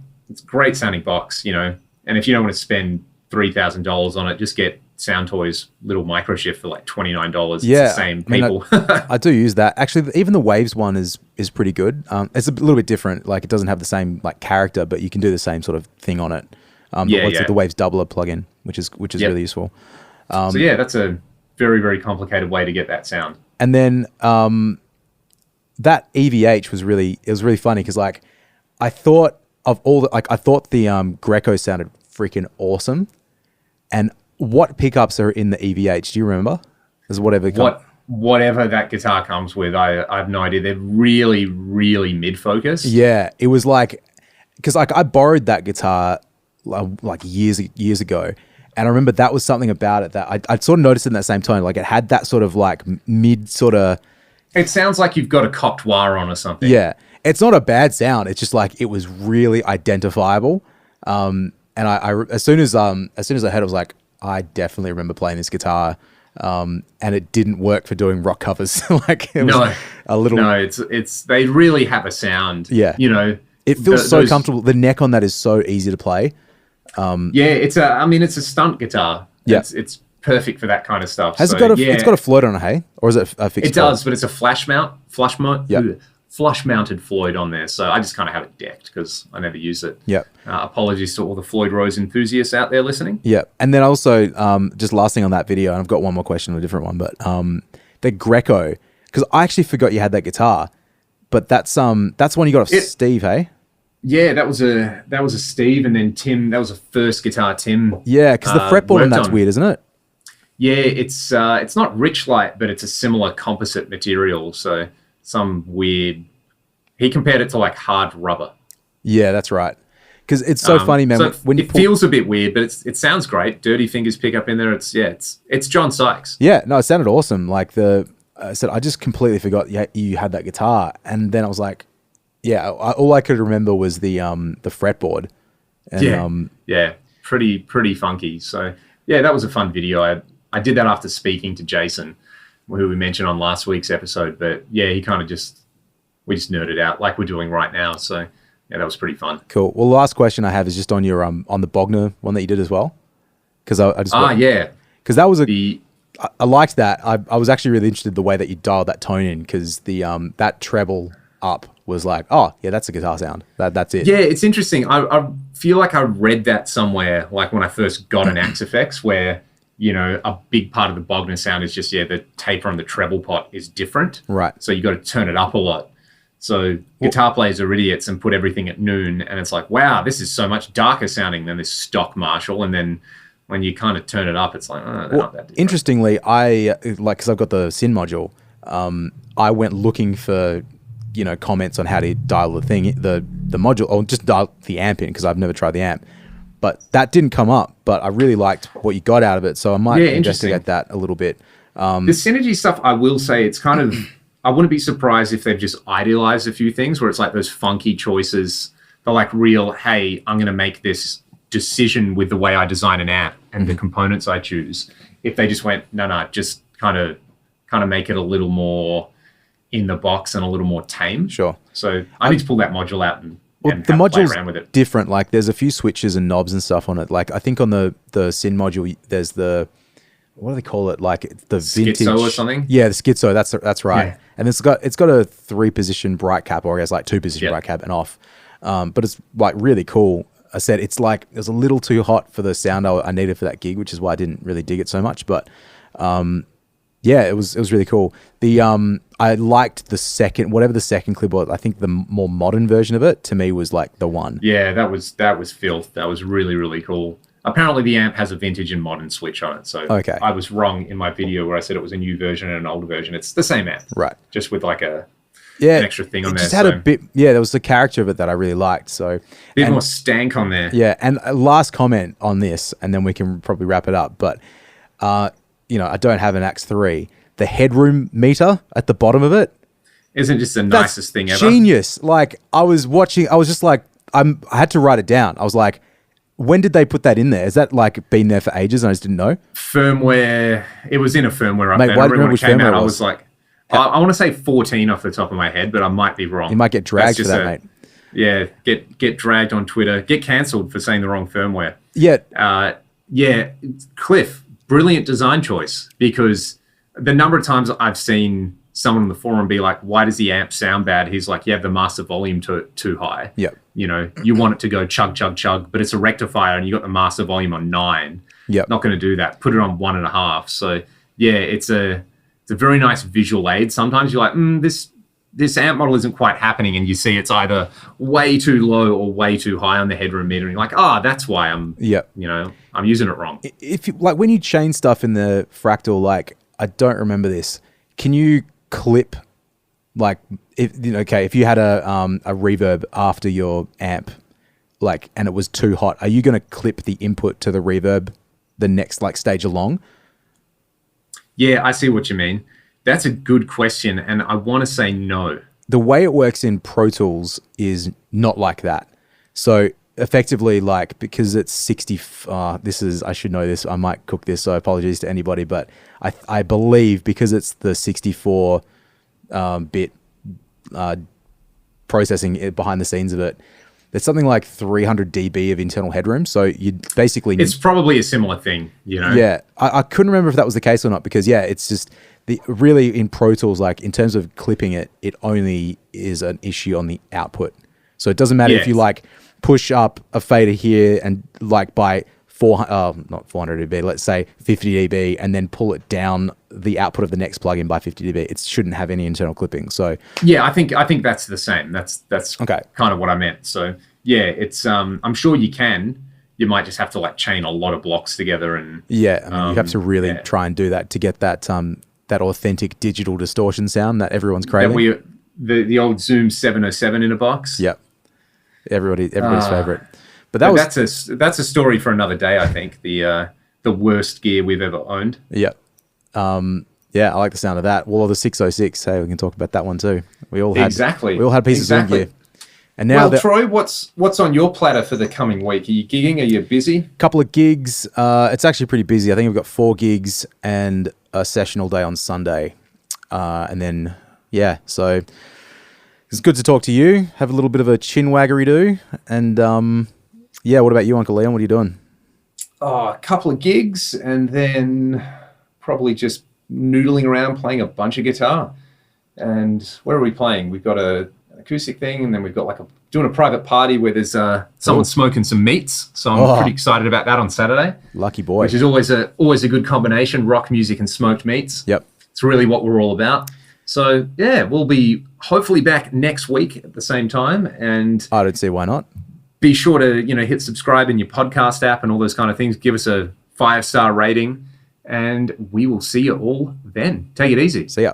great sounding box, and if you don't want to spend $3,000 on it, just get Sound Toys little microshift for like $29. Yeah, it's the same people. I do use that. Actually, even the Waves one is pretty good. It's a little bit different. Like it doesn't have the same like character, but you can do the same sort of thing on it. The Waves Doubler plugin, which is really useful. So yeah, that's a very, very complicated way to get that sound. And then that EVH was really funny because like I thought the Greco sounded freaking awesome. And what pickups are in the EVH? Do you remember? Whatever that guitar comes with, I have no idea. They're really, really mid-focused. Yeah, it was like because like I borrowed that guitar like years ago, and I remember that was something about it that I'd sort of noticed in that same tone. Like it had that sort of like mid sort of. It sounds like you've got a cocked wire on or something. Yeah, it's not a bad sound. It's just like it was really identifiable. And I as soon as I heard it, I was like, I definitely remember playing this guitar. And it didn't work for doing rock covers. Like it was a little. No, it's they really have a sound. Yeah, it feels so comfortable. The neck on that is so easy to play. Yeah, it's a stunt guitar. Yeah, it's perfect for that kind of stuff. It's got a float on it, hey? Or is it a fixed? It does, but it's a flush mounted Floyd on there. So I just kind of have it decked because I never use it. Yeah. Apologies to all the Floyd Rose enthusiasts out there listening. Yeah, and then also just last thing on that video, and I've got one more question on a different one, but the Greco, because I actually forgot you had that guitar, but that's one you got off Steve, hey? Yeah, that was a Steve, and then Tim. That was the first guitar Tim. Yeah, because the fretboard on that's weird, isn't it? Yeah, it's not Richlight, but it's a similar composite material. So some weird. He compared it to like hard rubber. Yeah, that's right. Because it's so funny, man. So when you it feels a bit weird, but it sounds great. Dirty Fingers pick up in there. It's John Sykes. Yeah, no, it sounded awesome. Like I said, I just completely forgot you had that guitar, and then I was like, yeah, all I could remember was the fretboard. And, pretty funky. So yeah, that was a fun video. I did that after speaking to Jason, who we mentioned on last week's episode. But yeah, he kind of we just nerded out like we're doing right now. So yeah, that was pretty fun. Cool. Well, the last question I have is just on your on the Bogner one that you did as well, because I just because that was I liked that. I was actually really interested in the way that you dialed that tone in, because the that treble up was like, oh yeah, that's a guitar sound. That's it. Yeah, it's interesting. I feel like I read that somewhere, like when I first got an Axe FX, where a big part of the Bogner sound is just the taper on the treble pot is different. Right. So you got to turn it up a lot. So guitar players are idiots and put everything at noon, and it's like, wow, this is so much darker sounding than this stock Marshall. And then when you kind of turn it up, it's like, oh, they're not that different. Interestingly, because I've got the Syn module, I went looking for comments on how to dial the module, or just dial the amp in, because I've never tried the amp, but that didn't come up. But I really liked what you got out of it, so I might investigate that a little bit. The Synergy stuff, I will say, it's kind of I wouldn't be surprised if they've just idealized a few things, where it's like those funky choices. They're like real, hey, I'm going to make this decision with the way I design an amp and the components I choose. If they just went, no, just kind of make it a little more in the box and a little more tame. Sure. So I need to pull that module out and the module's around with it. Different. Like there's a few switches and knobs and stuff on it. Like I think on the Syn module, there's what do they call it? Like the vintage Schizo or something? Yeah, the Schizo. That's right. Yeah. And it's got a 3-position bright cap, or I guess like 2-position bright cap and off. But it's like really cool. I said it's like it was a little too hot for the sound I needed for that gig, which is why I didn't really dig it so much. But yeah, it was really cool. I liked the second clip was. I think the more modern version of it to me was like the one. Yeah, that was filth. That was really, really cool. Apparently the amp has a vintage and modern switch on it. So okay. I was wrong in my video where I said it was a new version and an older version. It's the same amp. Right. Just with like an extra thing on there. It just had a bit, there was the character of it that I really liked. So bit more stank on there. Yeah, and last comment on this, and then we can probably wrap it up. But, I don't have an Axe 3. The headroom meter at the bottom of it. Isn't just the nicest thing ever. Genius. Like, I was just like, I had to write it down. I was like, when did they put that in there? Has that like been there for ages and I just didn't know? Firmware. It was in a firmware update. Mate, I remember when it came out, I was like, I want to say 14 off the top of my head, but I might be wrong. You might get dragged for that, mate. Yeah, get dragged on Twitter. Get cancelled for saying the wrong firmware. Yeah. Cliff, brilliant design choice, because the number of times I've seen someone on the forum be like, why does the amp sound bad? He's like, you have the master volume too high. Yep. You want it to go chug, chug, chug, but it's a rectifier and you got the master volume on 9. Yep. Not going to do that. Put it on 1.5. So yeah, it's a very nice visual aid. Sometimes you're like, this amp model isn't quite happening, and you see it's either way too low or way too high on the headroom meter, and you're like, that's why I'm using it wrong. If you, like when you chain stuff in the Fractal, like I don't remember this. Can you clip like if you had a reverb after your amp, like, and it was too hot, are you going to clip the input to the reverb the next like stage along? Yeah, I see what you mean. That's a good question, and I want to say no. The way it works in Pro Tools is not like that. So effectively, like, because it's 60, I should know this, I might cook this, so apologies to anybody, but I believe because it's the 64 bit processing behind the scenes of it, there's something like 300 dB of internal headroom. So you basically... It's probably a similar thing, Yeah. I couldn't remember if that was the case or not, because it's just... really in Pro Tools, like in terms of clipping it, it only is an issue on the output. So it doesn't matter if you like push up a fader here and like by not 400 dB, let's say 50 dB, and then pull it down the output of the next plugin by 50 dB. It shouldn't have any internal clipping. So yeah, I think that's the same. That's okay. Kind of what I meant. So yeah, it's I'm sure you can. You might just have to like chain a lot of blocks together and you have to really try and do that to get that that authentic digital distortion sound that everyone's craving. The old Zoom 707 in a box. Yep. Everybody's favorite. But that's a story for another day. I think the worst gear we've ever owned. Yeah. Yeah, I like the sound of that. Well, the 606. Hey, we can talk about that one too. We all had pieces of gear. And now, Troy, what's on your platter for the coming week? Are you gigging? Are you busy? Couple of gigs. It's actually pretty busy. I think we've got 4 gigs and a session all day on Sunday. And then, yeah, so it's good to talk to you. Have a little bit of a chin waggery do. And yeah, what about you, Uncle Leon? What are you doing? Oh, a couple of gigs and then probably just noodling around playing a bunch of guitar. And where are we playing? We've got an acoustic thing, and then we've got doing a private party where there's someone smoking some meats. So I'm pretty excited about that on Saturday. Lucky boy. Which is always a good combination, rock music and smoked meats. Yep. It's really what we're all about. So yeah, we'll be hopefully back next week at the same time. And I don't see why not. Be sure to hit subscribe in your podcast app and all those kind of things. Give us a 5-star rating. And we will see you all then. Take it easy. See ya.